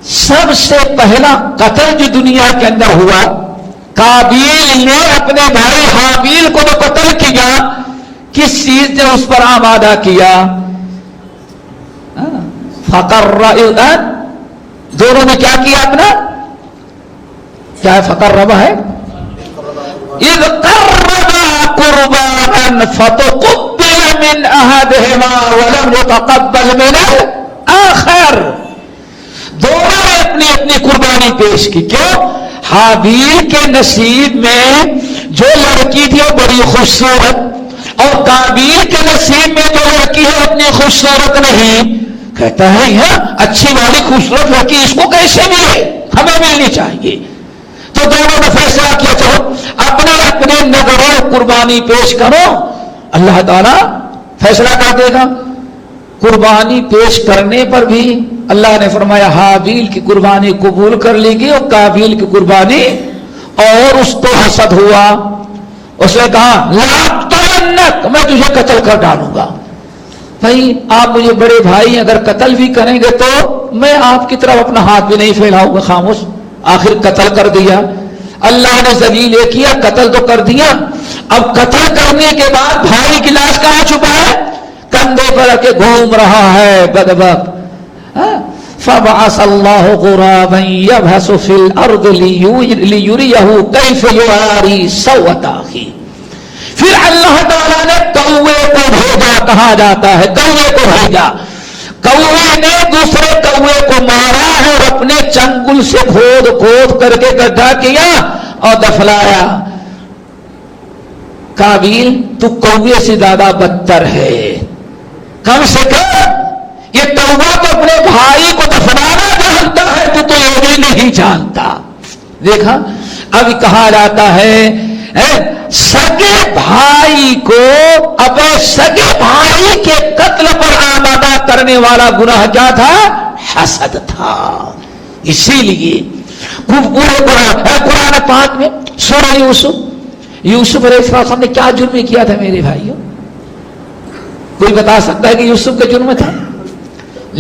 سب سے پہلا قتل جو دنیا کے اندر ہوا، قابیل نے اپنے بھائی حابیل کو جو قتل کیا، کس چیز نے اس پر آمادہ کیا؟ دونوں نے کیا کیا اپنا؟ کیا فقر ربا ہے؟ اذ قربا قربانا فتقبل من احدهما ولم يتقبل من الاخر، دونوں نے اپنی اپنی قربانی پیش کی۔ کیوں؟ حابیل کے نصیب میں جو لڑکی تھی وہ بڑی خوبصورت، اور قابیل کے نصیب میں جو لڑکی ہے اتنی خوبصورت نہیں۔ کہتا ہے یہ اچھی والی خوبصورت لڑکی اس کو کیسے ملے؟ ہمیں ملنی چاہیے۔ تو دونوں نے فیصلہ کیا چلو اپنے اپنے نظریں قربانی پیش کرو، اللہ تعالیٰ فیصلہ کر دے گا۔ قربانی پیش کرنے پر بھی اللہ نے فرمایا حابیل کی قربانی قبول کر لی گئی اور قابیل کی قربانی اور اس کو حسد ہوا، اس نے کہا لأقتلنک، میں تجھے قتل کر ڈالوں گا. بھائی آپ مجھے بڑے بھائی اگر قتل بھی کریں گے تو میں آپ کی طرف اپنا ہاتھ بھی نہیں پھیلاؤں گا. خاموش. آخر قتل کر دیا. اللہ نے ذلیل یہ کیا، قتل تو کر دیا. اب قتل کرنے کے بعد بھائی کی لاش کہاں چھپا ہے؟ کندھے پر رکھ کے گھوم رہا ہے بدبخت. فبعث اللہ غرابا یبحث فی الارض لیریہ کیف یواری سوءۃ اخیہ. پھر اللہ تعالیٰ نے کوے کو بھیجا. کہا جاتا ہے کوے کو بھیجا. کوے نے دوسرے کوے کو مارا ہے اور اپنے چنگل سے کھود کھود کر کے گڈھا کیا اور دفنایا. قابیل تو کوے سے زیادہ بدتر ہے. کم سے کم یہ کوہ تو اپنے بھائی کو دفنانا جانتا ہے، تو یہ بھی نہیں جانتا. دیکھا. اب کہا جاتا ہے سگے بھائی کو اپنے سگے بھائی کے قتل پر آمادہ کرنے والا گناہ کیا تھا؟ حسد تھا. اسی لیے قرآن پاک میں سورہ یوسف علیہ السلام نے کیا جرم کیا تھا میرے بھائیوں؟ کوئی بتا سکتا ہے کہ یوسف کا جرم تھا؟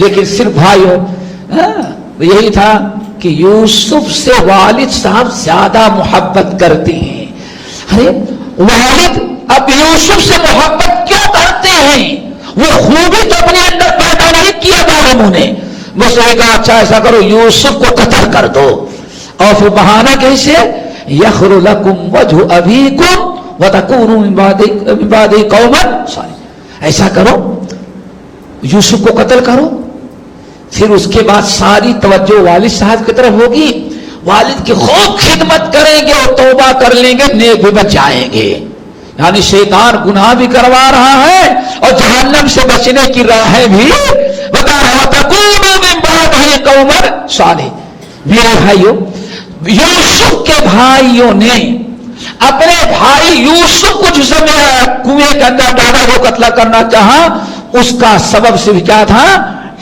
لیکن صرف بھائیوں یہی تھا کہ یوسف سے والد صاحب زیادہ محبت کرتے ہیں. ارے والد اب یوسف سے محبت کیوں کرتے ہیں؟ وہ خوبی تو اپنے اندر پیدا نہیں کیا ظالموں نے. بس نے کہا اچھا ایسا کرو یوسف کو قتل کر دو. اور پھر بہانہ کیسے؟ یخر لکم وجہ ابیکم وتکونوا من بعدہ قوما صالحین. ایسا کرو یوسف کو قتل کرو. پھر اس کے بعد ساری توجہ والد صاحب کی طرف ہوگی. والد کی خوب خدمت کریں گے اور توبہ کر لیں گے، نیک بھی بچ جائیں گے. یعنی شیطان گناہ بھی کروا رہا ہے اور جہنم سے بچنے کی راہیں بھی بتا رہا ہے. تکونوا من بعدہ قوما صالحین. میرے بھائیوں یوسف کے بھائیوں نے اپنے بھائی یوسف کو جس میں کنویں کے اندر ڈالا وہ قتل کرنا چاہا، اس کا سبب صرف کیا تھا؟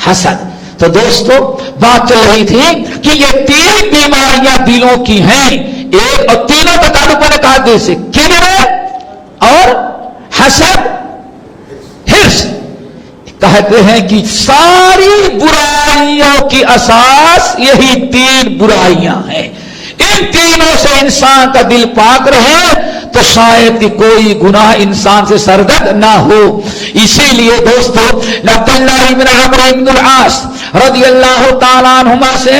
حسد. تو دوستو بات چل رہی تھی کہ یہ تین بیماریاں دلوں کی ہیں. ایک اور تینوں کا تعلق میں نے کہا دل سے، کبر اور حسد، حرص. کہتے ہیں کہ ساری برائیوں کی اساس یہی تین برائیاں ہیں. ان تینوں سے انسان کا دل پاک رہے تو شاید کوئی گناہ انسان سے سرزد نہ ہو. اسی لیے دوستو عبداللہ بن عمرو بن العاص رضی اللہ تعالیٰ عنہما سے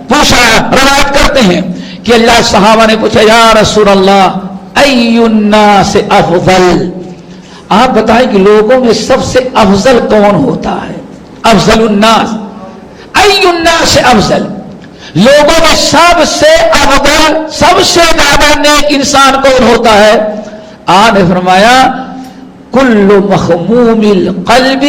پوچھا، روایت کرتے ہیں کہ اللہ صحابہ نے پوچھا یا رسول اللہ ای الناس افضل، آپ بتائیں کہ لوگوں میں سب سے افضل کون ہوتا ہے؟ افضل الناس، ای الناس افضل، لوگوں میں سب سے افضل سب سے زیادہ نیک انسان کون ہوتا ہے؟ آپ نے فرمایا کل مخموم القلب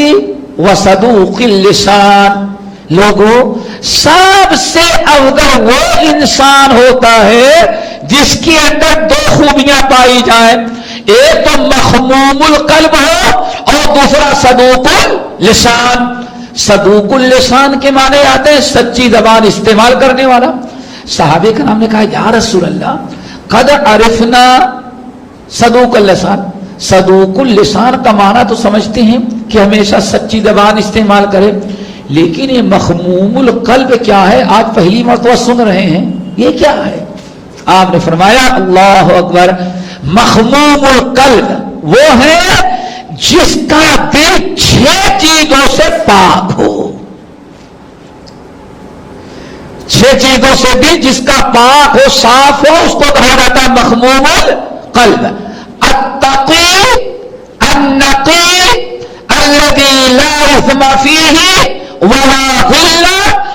وصدوق اللسان. لوگوں سب سے افضل وہ انسان ہوتا ہے جس کے اندر دو خوبیاں پائی جائیں، ایک تو مخموم القلب ہو اور دوسرا صدوق اللسان. صدوق اللسان کے معنی آتے ہیں سچی زبان استعمال کرنے والا. صحابہ کرام نے کہا یا رسول اللہ قد عرفنا صدوق اللسان. صدوق اللسان کا معنی تو سمجھتے ہیں کہ ہمیشہ سچی زبان استعمال کرے، لیکن یہ مخموم القلب کیا ہے؟ آج پہلی مرتبہ سن رہے ہیں. یہ کیا ہے؟ آپ نے فرمایا اللہ اکبر، مخموم القلب وہ ہے جس کا دل 6 چیزوں سے پاک ہو. 6 چیزوں سے دل جس کا پاک ہو، صاف ہو، اس کو کہا جاتا ہے مخموم القلب. التقی النقی الذی لا اثم فیہ ولا غل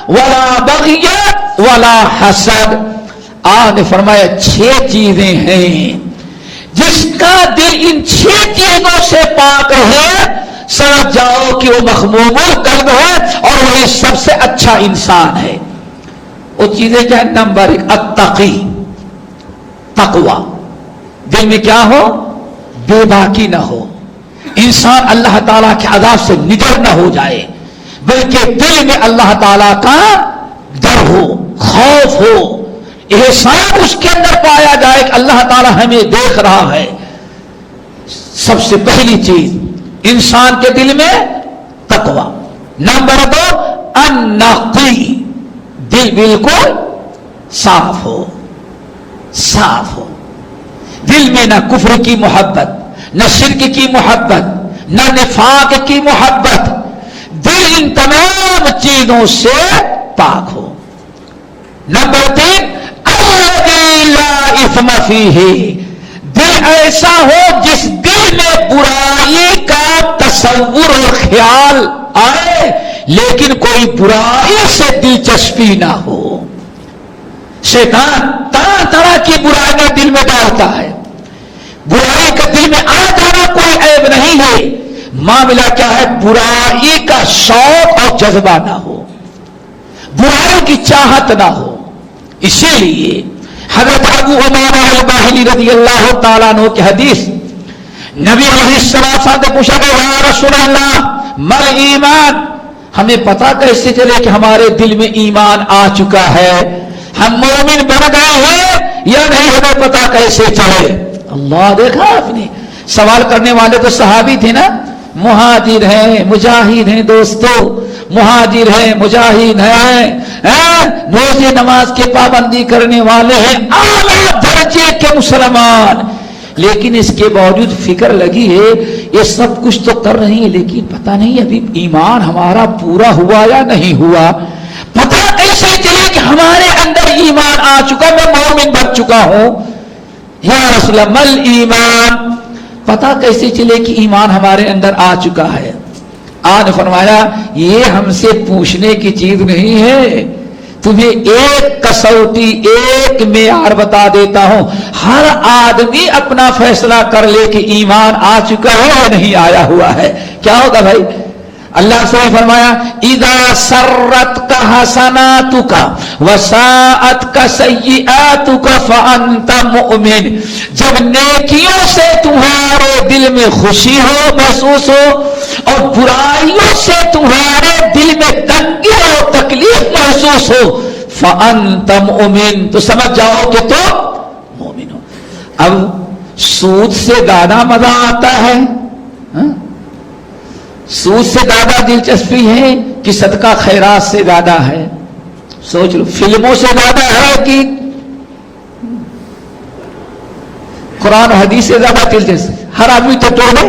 ولا بغی ولا حسد. آپ نے فرمایا 6 چیزیں ہیں جس کا دل ان 6 چیزوں سے پاک ہے، سمجھ جاؤ کہ وہ مخموم القلب ہے اور وہی سب سے اچھا انسان ہے. وہ چیزیں کیا ہے؟ نمبر 1 التقی، تقوی. دل میں کیا ہو؟ بے باکی نہ ہو، انسان اللہ تعالیٰ کے عذاب سے نڈر نہ ہو جائے، بلکہ دل میں اللہ تعالیٰ کا ڈر ہو، خوف ہو. احسان اس کے اندر پایا جائے کہ اللہ تعالی ہمیں دیکھ رہا ہے. سب سے پہلی چیز انسان کے دل میں تقوی. نمبر 2 النقی، دل بالکل صاف ہو، صاف ہو. دل میں نہ کفر کی محبت، نہ شرک کی محبت، نہ نفاق کی محبت. دل ان تمام چیزوں سے پاک ہو. نمبر 3 الذی لا اثم فیہ، دل ایسا ہو جس دل میں برائی کا تصور اور خیال آئے لیکن کوئی برائی سے دلچسپی نہ ہو. شیطان طرح طرح کی برائیاں دل میں ڈالتا ہے. برائی کا دل میں آ جانا کوئی عیب نہیں ہے. معاملہ کیا ہے؟ برائی کا شوق اور جذبہ نہ ہو، برائی کی چاہت نہ ہو. اسی لیے حضرت ابو امامہ الباہلی رضی اللہ تعالیٰ عنہ کی حدیث، نبی علیہ السلام سے پوچھا کہ یا رسول اللہ مل ایمان، ہمیں پتا کیسے چلے کہ ہمارے دل میں ایمان آ چکا ہے، ہم مومن بن گئے ہیں یا نہیں، ہمیں پتا کیسے چلے؟ اللہ، دیکھا آپ نے، سوال کرنے والے تو صحابی تھے نا. مہاجر ہیں، مجاہد ہیں دوستو، مہاجر ہیں، مجاہد ہیں، روزے نماز کے پابندی کرنے والے ہیں، اعلیٰ درجے کے مسلمان. لیکن اس کے باوجود فکر لگی ہے یہ سب کچھ تو کر رہی ہے لیکن پتہ نہیں ابھی ایمان ہمارا پورا ہوا یا نہیں ہوا. پتہ کیسے چلے کہ ہمارے اندر ایمان آ چکا، میں مومن بن چکا ہوں؟ یا رسول اللہ مل ایمان، پتہ کیسے چلے کہ ایمان ہمارے اندر آ چکا ہے؟ آج فرمایا یہ ہم سے پوچھنے کی چیز نہیں ہے، تمہیں ایک کسوٹی، ایک معیار بتا دیتا ہوں، ہر آدمی اپنا فیصلہ کر لے کہ ایمان آ چکا ہے یا نہیں آیا ہوا ہے. کیا ہوگا بھائی؟ اللہ سے فرمایا اذا سرتک حسناتک وساءتک سیئاتک فانت مؤمن، جب نیکیوں سے تمہارے دل میں خوشی ہو، محسوس ہو، اور برائیوں سے تمہارے دل میں تنگی اور تکلیف محسوس ہو، فانت مؤمن، تو سمجھ جاؤ کہ تم مومن ہو. اب سود سے زیادہ مزہ آتا ہے، سود سے زیادہ دلچسپی ہے کہ صدقہ خیرات سے زیادہ ہے؟ سوچ لو. فلموں سے زیادہ ہے کہ قرآن و حدیث سے زیادہ دلچسپی؟ ہر آدمی تو ٹولے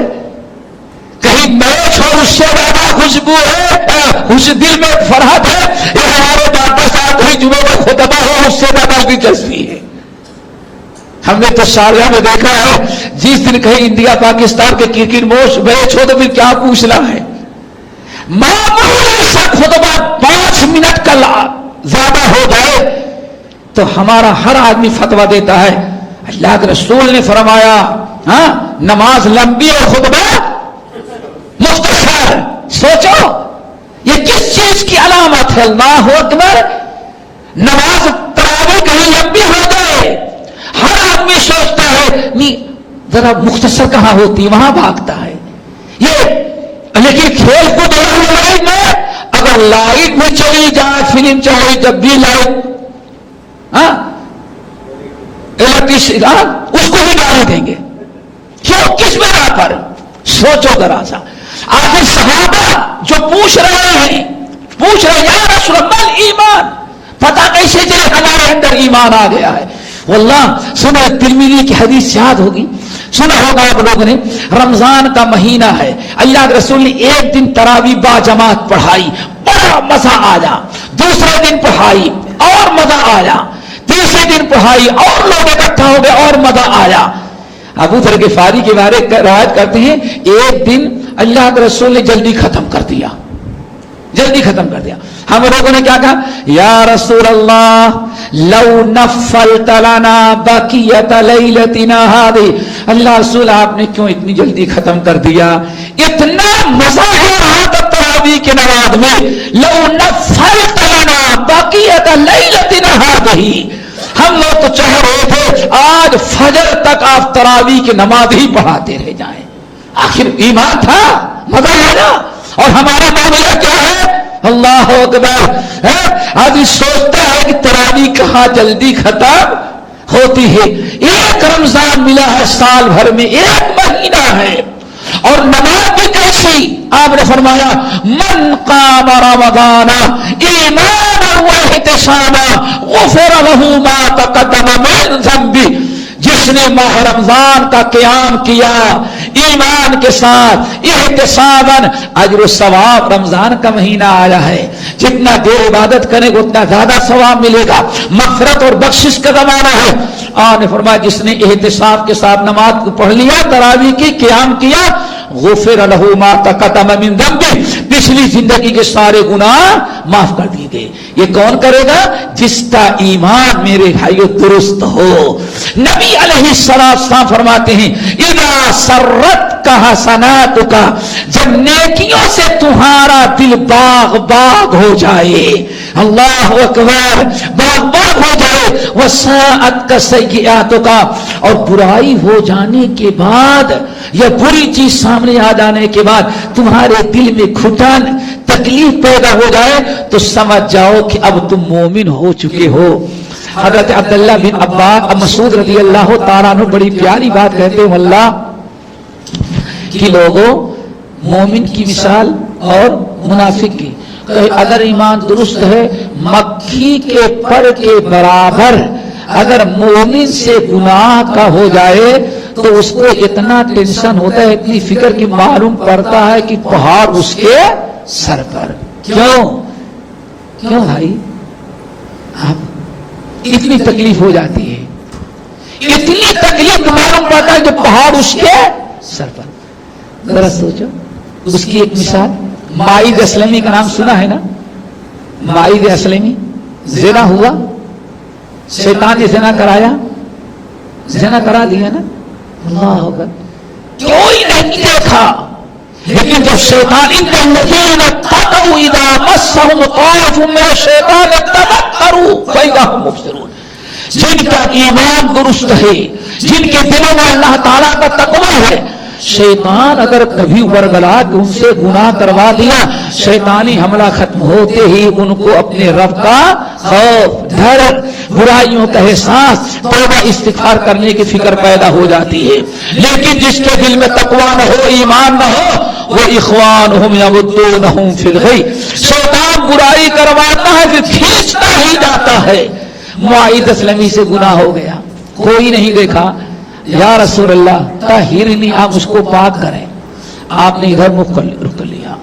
کہیں میچ ہو اس سے زیادہ خوشبو ہے، اس دل میں فرحت ہے، یا ہمارے ڈاکٹر صاحب کہیں جمعے کا خطبہ ہو اس سے زیادہ دلچسپی ہے. ہم نے تو شارجہ میں دیکھا ہے جس دن کہیں انڈیا پاکستان کے کرکٹ میچ ہو تو پھر کیا پوچھنا ہے، معمولی سا خطبہ 5 منٹ کا زیادہ ہو جائے تو ہمارا ہر آدمی فتویٰ دیتا ہے. اللہ کے رسول نے فرمایا ہاں نماز لمبی اور خطبہ مختصر. سوچو یہ کس چیز کی علامت ہے؟ اللہ اکبر. نماز تراویح کہیں لمبی ہو جائے، ہر آدمی سوچتا ہے نہیں ذرا مختصر کہاں ہوتی، وہاں بھاگتا ہے یہ. لیکن کھیل کود لڑائی میں اگر لائٹ بھی چلی جائے، فلم چلی، جب بھی لائٹ اس کو بھی گالی دیں گے. کیوں؟ کس بنا پر؟ سوچو ذرا سا. آخر صحابہ جو پوچھ رہے ہیں یا رسول اللہ ایمان، پتہ کیسے چلے ہمارے اندر ایمان آ گیا ہے؟ واللہ سنا ترمذی کی حدیث یاد ہوگی، سنا ہوگا آپ لوگوں نے. رمضان کا مہینہ ہے، اللہ کے رسول نے ایک دن تراویح با جماعت پڑھائی، بڑا مزہ آیا. دوسرے دن پڑھائی اور مزہ آیا. تیسرے دن پڑھائی اور لوگ اکٹھا ہو گئے اور مزہ آیا. ابو ذر غفاری کے بارے روایت کرتے ہیں ایک دن اللہ کے رسول نے جلدی ختم کر دیا. ہم لوگوں نے کیا کہا؟ یا رسول اللہ لو نفلت لنا بقیت لیلتنا ہذه، اللہ رسول آپ نے کیوں اتنی جلدی ختم کر دیا؟ اتنا مزہ ہے رات تراویح کی نماز میں. لو نفلت لنا بقیت لیلتنا ہذه، ہم لوگ تو چاہ رہے تھے آج فجر تک آپ تراویح کی نماز ہی پڑھاتے رہ جائیں. آخر ایمان تھا، مزہ آیا. اور ہمارا معاملہ کیا ہے؟ اللہ اکبر. آدمی سوچتا ہے کہ تراویح کہاں جلدی ختم ہوتی ہے. ایک رمضان ملا ہے سال بھر میں, ایک مہینہ ہے, اور نماز بھی کیسی. آپ نے فرمایا من قام رمضان ایمانا واحتسابا غفر له ما تقدم من ذنبه. جس نے ماہ رمضان کا قیام کیا ایمان کے ساتھ احتساباً, اجر و ثواب. رمضان کا مہینہ آیا ہے, جتنا دیر عبادت کرے گا اتنا زیادہ ثواب ملے گا, مغفرت اور بخشش کا زمانہ ہے. آپ نے فرمایا جس نے احتساب کے ساتھ نماز کو پڑھ لیا, تراویح کی قیام کیا, غفر له ما تقدم من ذنبه, پچھلی زندگی کے سارے گناہ معاف کر دیے گئے. یہ کون کرے گا؟ جس کا ایمان میرے بھائیو درست ہو. نبی علیہ السلام فرماتے ہیں اذا سرت کا حسنات کا, جب نیکیوں سے تمہارا دل باغ باغ ہو جائے, اللہ اکبر, باغ باغ ہو جائے, وساءت کا سیئات کا, اور برائی ہو جانے کے بعد یا بری چیز سامنے آ جانے کے بعد تمہارے دل میں گھٹن تکلیف پیدا ہو جائے, تو سمجھ جاؤ کہ اب تم مومن ہو چکے ہو. حضرت عبداللہ بن عباس مسعود رضی اللہ تعالیٰ عنہ بڑی پیاری بات کہتے ہیں, اللہ کی لوگوں مومن کی مثال اور منافق کی, اگر ایمان درست ہے مکھی کے پر کے برابر اگر مومن سے گناہ کا ہو جائے تو اس کو اتنا ٹینشن ہوتا ہے, اتنی فکر کی معلوم پڑتا ہے کہ پہاڑ اس کے سر پر. کیوں بھائی آپ اتنی تکلیف ہو جاتی ہے, اتنی تکلیف معلوم پڑتا ہے کہ پہاڑ اس کے سر پر. ذرا سوچو, اس کی ایک مثال, مائد اسلمی کا نام سنا ہے نا؟ مائد اسلمی زنا ہوا, شیطان نے زنا کرایا, زنا کرا دیا نا, اللہ اکبر, کوئی نہیں دیکھا, لیکن جب شیطان الذین اتقوا اذا مسهم طائف من الشیطان تذکروا فاذا هم مبصرون, جن کا ایمان درست ہے, جن کے دلوں میں اللہ تعالیٰ کا تقوی ہے, شیطان اگر کبھی ورگلا کہ ان سے گناہ کروا دیا, شیطانی حملہ ختم ہوتے ہی ان کو اپنے رب کا خوف, ڈر, برائیوں کا احساس, توبہ استغفار کرنے کی فکر پیدا ہو جاتی ہے. لیکن جس کے دل میں تقوی نہ ہو, ایمان نہ ہو, وہ اخوانہم یمدونہم فی الغی, شیطان برائی کرواتا ہے پھر کھینچتا ہی جاتا ہے. معاذ اسلمی سے گناہ ہو گیا, کوئی نہیں دیکھا, یا رسول اللہ طہرنی, آپ اس کو پاک کریں. آپ نے ادھر رخ کر لیا.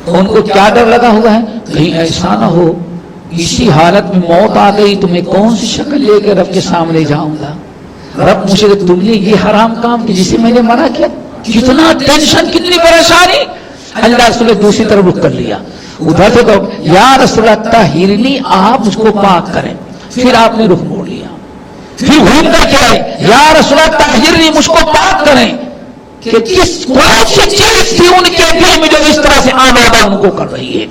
ان کو کیا ڈر لگا ہوا ہے, کہیں ایسا نہ ہو اسی حالت میں موت آ گئی تو میں کون سی شکل لے کے رب کے سامنے جاؤں گا, رب مجھے تم نے یہ حرام کام کی جسے میں نے منع کیا, کتنا ٹینشن, کتنی پریشانی. اللہ رسول نے دوسری طرف رخ کر لیا, ادھر سے تو یا رسول اللہ طہرنی, آپ اس کو پاک کریں. پھر آپ نے رخ موڑ لیا, پھر گھوم کر کے آئے, یا رسول اللہ طہرنی, مجھ کو پاک کریں. کہ کس کون سی چیز تھی ان کے دل میں جو اس طرح سے آمادہ ان کو کر رہی ہے.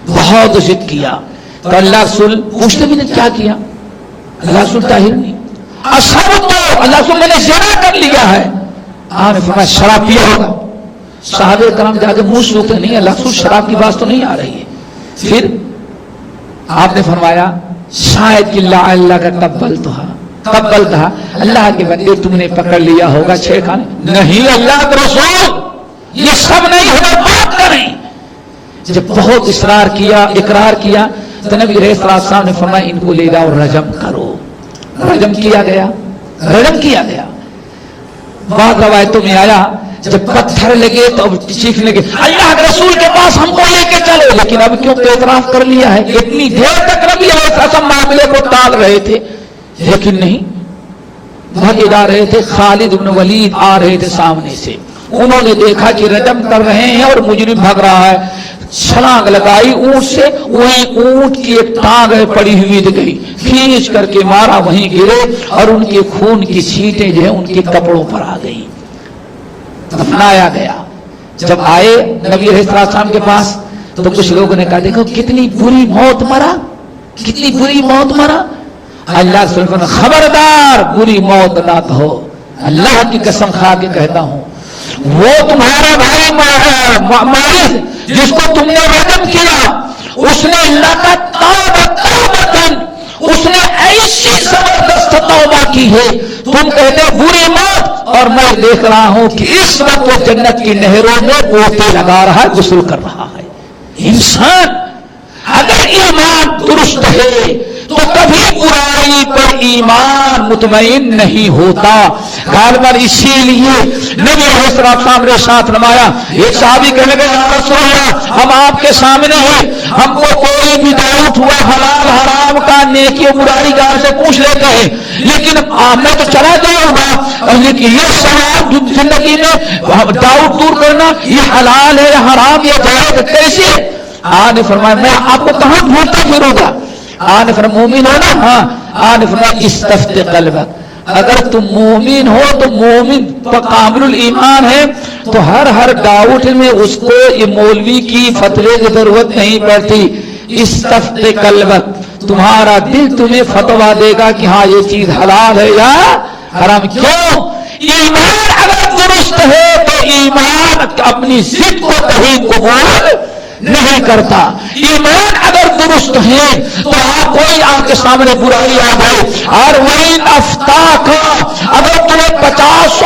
بہت ضد کیا تو اللہ رسول پوچھتے بھی نے کیا کیا, اللہ رسول طہرنی, اشرب تو, اللہ رسول میں نے زنا کر لیا ہے. آپ نے فرمایا شراب پیا ہوگا. صحابہ کرام جا کے منہ سوکھتے, نہیں اللہ رسول شراب کی بات تو نہیں آ رہی ہے. پھر آپ نے فرمایا شاید کہ اللہ کا قبل تھا, اللہ کے بندے تم نے پکڑ لیا ہوگا چھیڑخانے. نہیں اللہ کے رسول, یہ سب نہیں ہوگا, بات کریں. جب بہت اصرار کیا, اقرار کیا, تو نبی علیہ السلام نے فرمایا ان کو لے جاؤ رجم کرو. رجم کیا گیا. بعض روایتوں میں آیا جب پتھر لگے تو اب چیخنے لگے اللہ کے رسول کے پاس ہم کو لے کے چلو, لیکن اب کیوں اعتراف کر لیا ہے. اتنی دیر تک نبی علیہ السلام معاملے کو ٹال رہے تھے, لیکن نہیں, بھاگے جا رہے تھے. خالد بن ولید آ رہے تھے سامنے سے, انہوں نے دیکھا کہ رجم کر رہے ہیں اور مجرم بھگ رہا ہے. چھلانگ لگائی اونٹ سے, وہیں اونٹ کی ایک ٹانگ ہے پڑی ہوئی دکھ گئی, کھینچ کر کے مارا, وہیں گرے اور ان کے خون کی چھینٹیں جو ہے ان کے کپڑوں پر آ گئی. دفنایا گیا. جب آئے نبی علیہ السلام کے پاس تو کچھ لوگوں نے کہا دیکھو کتنی بری موت مرا, کتنی بری موت مرا. اللہ رسول نے خبردار بری موت نہ کہو, اللہ کی قسم کھا کے کہتا ہوں, وہ تمہارا بھائی معاذ جس کو تم نے رجم کیا اس نے لقد تاب توبۃ، اس نے ایسی زبردست توبہ کی ہے، تم کہتے بری موت، اور میں دیکھ رہا ہوں کہ اس وقت وہ جنت کی نہروں میں گوتے لگا رہا ہے، غسل کر رہا ہے۔ انسان اگر ایمان درست ہے تو کبھی برائی پر ایمان مطمئن نہیں ہوتا۔ غالباً اسی لیے نبی علیہ السلام نے ساتھ نمایا، ایک صحابی کہنے لگے یا رسول اللہ ہم آپ کے سامنے ہیں، ہم کو کوئی بھی ڈاؤٹ ہوا حلال حرام کا، نیکی و برائی کا سے پوچھ لیتے ہیں، لیکن میں تو چلا جاؤں گا، لیکن یہ سوال زندگی میں ڈاؤٹ دور کرنا، یہ حلال ہے یا حرام، یہ جائز ہے کیسے؟ آپ نے فرمایا میں آپ کو کہاں ڈھونڈتا پھروں گا؟ آپ نے فرمایا مومن ہو نا؟ ہاں۔ آپ نے فرمایا استفت قلبک، اگر تم مومن ہو تو مومن کامل الایمان ہے تو ہر ڈاؤٹ میں اس کو یہ مولوی کی فتوے کی ضرورت نہیں پڑتی۔ استفت قلبک، تمہارا دل تمہیں فتوا دے گا کہ ہاں یہ چیز حلال ہے یا حرام۔ کیوں؟ ایمان اگر درست ہے تو ایمان اپنی ضد کو کہیں قبول نہیں کرتا۔ ایمان اگر درست ہے تو آپ کوئی آپ کے سامنے برائی آ گئی اور وہی افتا کا اگر تمہیں 50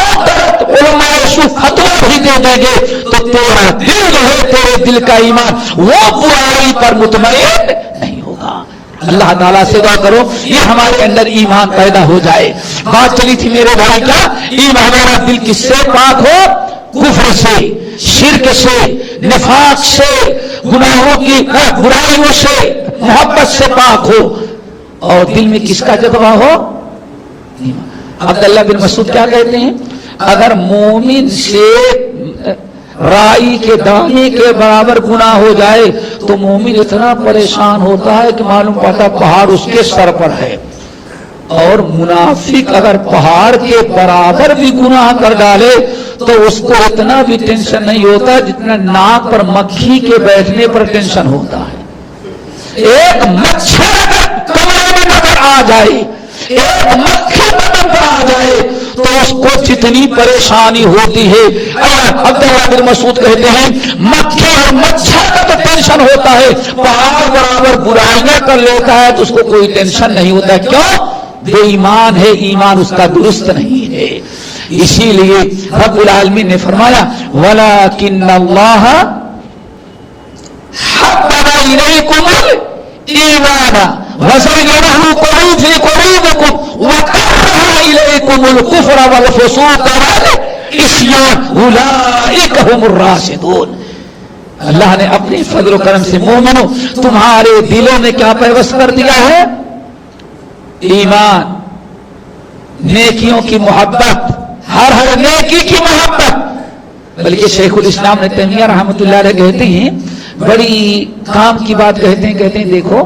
علماء فتویٰ بھی دے دیں گے تو تیرا دل جو ہے، تیرے دل کا ایمان وہ برائی پر مطمئن نہیں ہوگا۔ اللہ تعالیٰ سے دعا کرو یہ ہمارے اندر ایمان پیدا ہو جائے۔ بات چلی تھی میرے بھائی کیا ایمان ہمارا دل کس سے پاک ہو؟ کفر سے، شرک سے، نفاق سے، گناہوں کی برائیوں سے، محبت سے پاک ہو، اور دل میں کس کا جذبہ ہو؟ عبداللہ بن مسعود کیا کہتے ہیں؟ اگر مومن سے رائی کے دانے کے برابر گناہ ہو جائے تو مومن اتنا پریشان ہوتا ہے کہ معلوم پڑتا پہاڑ اس کے سر پر ہے، اور منافق اگر پہاڑ کے برابر بھی گناہ کر ڈالے تو اس کو اتنا بھی ٹینشن نہیں ہوتا جتنا ناک پر مکھی کے بیٹھنے پر ٹینشن ہوتا ہے۔ ایک مچھر اگر کمرے میں نظر آ جائے، ایک مکھی بدن پر آ جائے تو اس کو جتنی پریشانی ہوتی ہے، عبداللہ بن مسعود کہتے ہیں مکھی اور مچھر کا تو ٹینشن ہوتا ہے، پہاڑ برابر برائیاں کر لیتا ہے تو اس کو کوئی ٹینشن نہیں ہوتا۔ کیوں؟ بے ایمان ہے، ایمان اس کا درست نہیں ہے۔ اسی لیے رب العالمین نے فرمایا وَلَكِنَّ اللَّهَ حَبَّبَ إِلَيْكُمُ الْإِيمَانَ وَزَيَّنَهُ فِي قُلُوبِكُمْ وَكَرَّهَ إِلَيْكُمُ الْكُفْرَ وَالْفُسُوقَ وَالْعِصْيَانَ أُولَٰئِكَ هُمُ الرَّاشِدُونَ۔ اللہ نے اپنے فضل و کرم سے مومنوں تمہارے دلوں میں کیا پیوست کر دیا ہے؟ ایمان، نیکیوں کی محبت، ہر نیکی کی محبت۔ بلکہ شیخ الاسلام نے تیمیہ رحمۃ اللہ علیہ کہتے ہیں بڑی کام کی بات کہتے ہیں دیکھو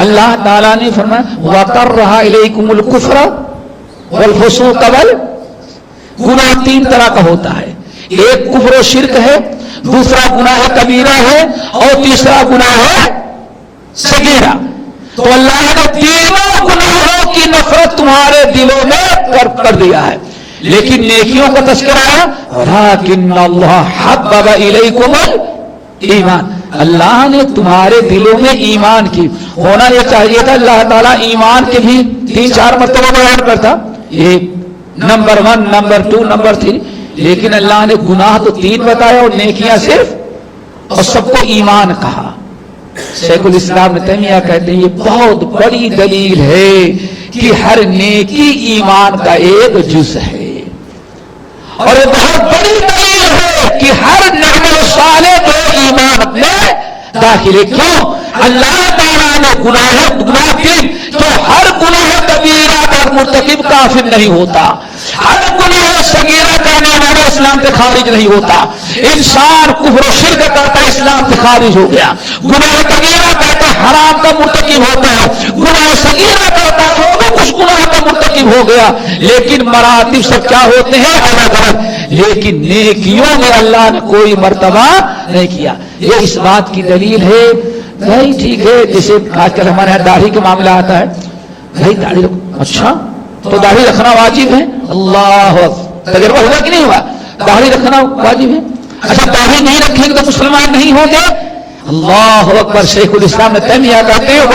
اللہ تعالیٰ نے فرمایا وَقَرَّهَ إِلَيْكُمُ الْكُفْرَ وَالْفُسُوقَ گناہ تین طرح کا ہوتا ہے، ایک کفر و شرک ہے، دوسرا گناہ کبیرہ ہے، اور تیسرا گناہ ہے صغیرہ۔ تو اللہ نے تینوں گناہوں کی نفرت تمہارے دلوں میں کر دیا ہے، لیکن نیکیوں کا تذکرہ ہے وَلَكِنَّ اللَّهَ حَبَّبَ إِلَيْكُمُ الْإِيمَانَ، اللہ نے تمہارے دلوں میں ایمان کی ہونا یہ چاہیے تھا۔ اللہ تعالیٰ ایمان کے بھی 3-4 مرتبہ بیان کرتا، ایک نمبر 1، نمبر 2، نمبر 3، لیکن اللہ نے گناہ تو 3 بتایا اور نیکیاں صرف، اور سب کو ایمان کہا۔ شیخ الاسلام تیمیہ کہتے ہیں یہ بہت بڑی دلیل ہے کہ ہر نیکی ایمان کا ایک جز ہے، اور یہ بہت بڑی دلیل ہے کہ ہر نعمت صالح جو ایمان میں داخل ہے۔ کیوں؟ اللہ تعالیٰ نے گناہ کی تو ہر گناہ کبیرہ کا مرتکب کافر نہیں ہوتا، ہر گناہ صغیرہ کرنے والا اسلام سے خارج نہیں ہوتا۔ انسان کفر و شرک کرتا ہے اسلام سے خارج ہو گیا، گناہ کبیرہ کرتا ہے حرام کا مرتکب ہوتا ہے، گناہ صغیرہ کرتا ہے وہ بھی کچھ گناہ کا مرتکب ہو گیا، لیکن مراتب سب کیا ہوتے ہیں؟ الگ الگ۔ لیکن نیکیوں میں اللہ نے کوئی مرتبہ نہیں کیا۔ یہ اس بات کی دلیل ہے بھائی ٹھیک ہے، جیسے آج کل ہمارے یہاں داڑھی کا معاملہ آتا ہے، بھائی داڑھی اچھا تو داڑھی رکھنا واجب ہے؟ اللہ تجربہ ہوا کہ نہیں ہوا؟ داڑھی رکھنا واجب ہے۔ اچھا داڑھی نہیں رکھیں گے تو مسلمان نہیں ہوں گے؟ اللہ اکبر. شیخ الاسلام نے تیمیہ کہتے ہیں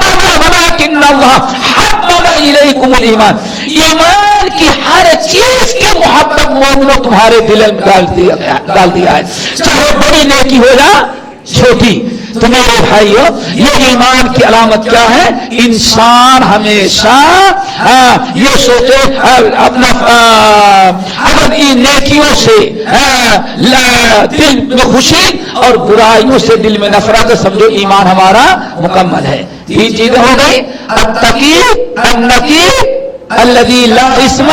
وَلَٰكِنَّ اللَّهَ حَبَّبَ إِلَيْكُمُ الْإِيمَانَ, ایمان کی ہر چیز کی محبت مومنوں تمہارے دل میں ڈال دیا ہے, چاہے بڑی نیکی ہو یا چھوٹی. تو میرے بھائیو, یہ ایمان کی علامت کیا ہے؟ انسان ہمیشہ یہ سوچے اپنا اگر ان نیکیوں سے دل میں خوشی اور برائیوں سے دل میں نفرت, سمجھو ایمان ہمارا مکمل ہے. تین چیزیں ہو گئی, التقی النقی الذی لا اسم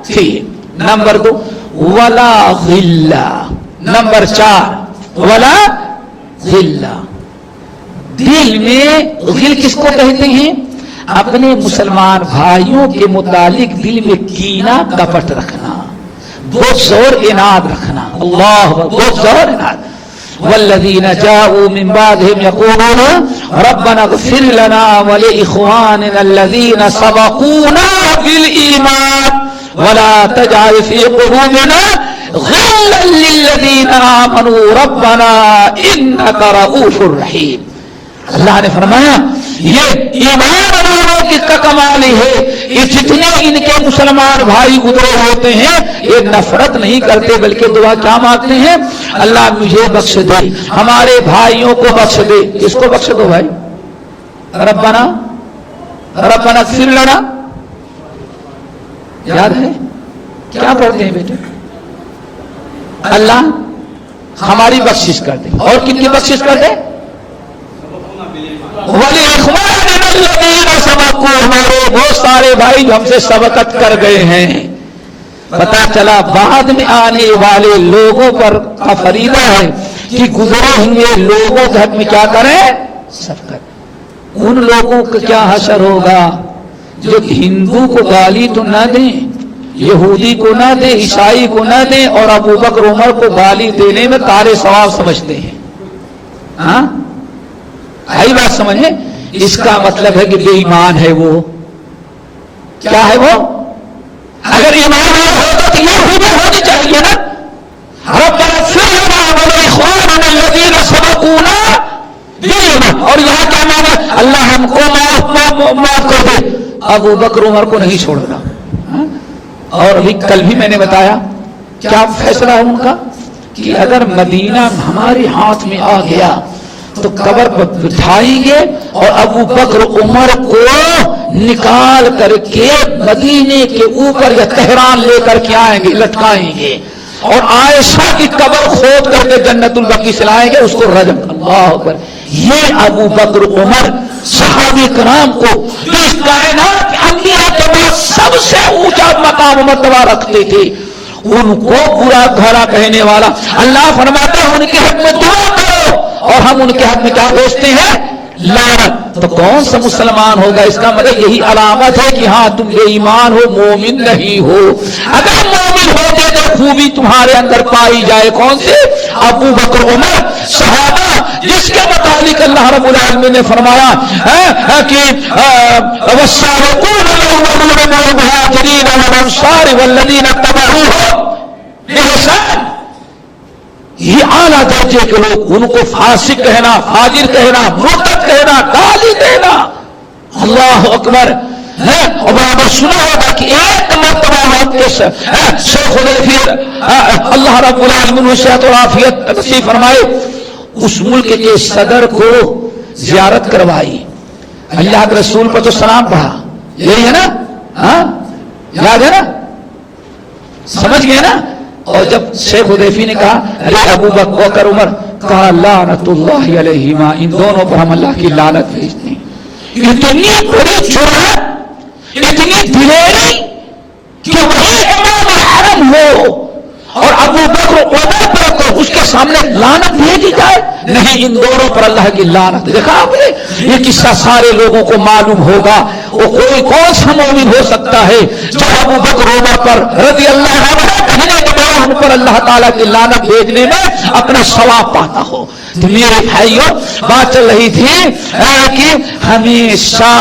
فیہ. نمبر 2 ولا غلہ. نمبر 4 ولا غلہ. دل میں غل کس کو کہتے ہیں؟ اپنے مسلمان بھائیوں کے متعلق دل میں کینہ کپٹ رکھنا, بغض اور عناد رکھنا. اللہ بغض اور عناد. والذین جاءوا من بعدهم یقولون ربنا اغفر لنا ولإخواننا الذین سبقونا بالایمان ولا تجعل في قلوبنا غلا للذین آمنوا ربنا انک رؤوف رحیم. اللہ نے فرمایا یہ ایمان والوں کی کمال ہے, یہ جتنے ان کے مسلمان بھائی گزرے ہوتے ہیں یہ نفرت نہیں کرتے بلکہ دعا کیا مانگتے ہیں؟ اللہ مجھے بخش دے, ہمارے بھائیوں کو بخش دے. اس کو بخش دو بھائی. ربنا ربنا اغفر لنا, یاد ہے کیا پڑھتے ہیں بیٹے؟ اللہ ہماری بخشش کر دے. اور کن کی بخشش کر دے؟ وَلِإِخْوَانِنَا الَّذِينَ سَبَقُوا, ہمارے بہت سارے بھائی جو ہم سے سبقت کر گئے ہیں. پتا چلا بعد میں آنے والے لوگوں پر کا فریضہ ہے کہ گزرے ہوئے لوگوں کے حق میں کیا کریں؟ سبقت. ان لوگوں کا کیا حشر ہوگا جو ہندو کو گالی تو نہ دیں, یہودی کو نہ دیں, عیسائی کو نہ دیں, اور ابو بکر عمر کو گالی دینے میں کارے ثواب سمجھتے ہیں. ہاں آئی بات سمجھیں؟ اس کا مطلب ہے کہ بے ایمان ہے وہ. کیا ہے وہ؟ اگر ایمان ہوگا تو یہ ہونی چاہیے نا. ربنا اغفر لنا ولإخواننا الذين سبقونا بالایمان. اور یہاں کیا مانا؟ اللہ ہم کو معاف کر دے. ابو بکر عمر کو نہیں چھوڑنا. اور ابھی کل بھی میں نے بتایا کیا فیصلہ ہے ان کا کہ اگر مدینہ ہمارے ہاتھ میں آ گیا تو قبر پر بٹھائیں گے اور ابو بکر عمر کو نکال کر کے مدینے کے اوپر یا تہران لے کر کے آئیں گے, لٹکائیں گے, اور عائشہ کی قبر کھود کر کے جنت البقیع سے لائیں گے, اس کو رجم. اللہ اکبر. یہ ابو بکر عمر صحابہ کرام کو جو اس کائنات کے انبیاء کے بعد سب سے اونچا مقام و مرتبہ رکھتے تھے, ان کو برا بھلا کہنے والا اللہ فرماتا ہے ان کے حق میں دعا کرو, اور ہم ان کے حق میں کیا بھیجتے ہیں؟ لعنت. تو کون سا مسلمان ہوگا؟ اس کا مطلب یہی علامت ہے کہ ہاں تم بے ایمان ہو, مومن نہیں ہو. اگر مومن ہوتے تو خوبی تمہارے اندر پائی جائے. کون سے؟ ابو بکر عمر صحابہ جس کے متعلق اللہ رب العالمین نے فرمایا کہ والسابقون الاولون من المهاجرین والانصار والذین اتبعوهم بإحسان. یہ اعلیٰ درجے کے لوگ, ان کو فاسق کہنا, فاجر کہنا, مرتد کہنا, گالی دینا. اللہ اکبر. اور برابر سنا ہوگا کہ ایک مرتبہ شیخ الحدیث اللہ رب العالمین نے صحت و عافیت نصیب فرمائے, اس ملک کے صدر کو زیارت کروائی, اللہ کے رسول پر تو سلام پڑھا. یہی ہے نا؟ ہاں یاد ہے نا؟ سمجھ گئے نا؟ اور جب شیخ حذیفی نے کہا ارے ابو بکر عمر, کہا لعنت اللہ علیہما, ان دونوں پر ہم اللہ کی لعنت بھیجتے ہیں. اتنی بڑی جرأت, اتنی دلیری کہ وہی امام حرم ہو اور ابو بکر عمر پر اس کے سامنے لعنت بھیجی جائے. نہیں, ان دونوں پر اللہ کی لعنت. دیکھا آپ نے یہ قصہ سارے لوگوں کو معلوم ہوگا. وہ کوئی کون سا مومن ہو سکتا ہے جو ابو بکر عمر پر رضی اللہ عنہ کہنے کے بعد ان پر اللہ تعالیٰ کی لعنت بھیجنے میں اپنا ثواب پاتا ہو. تو میرے بھائیوں, بات چل رہی تھی کہ ہمیشہ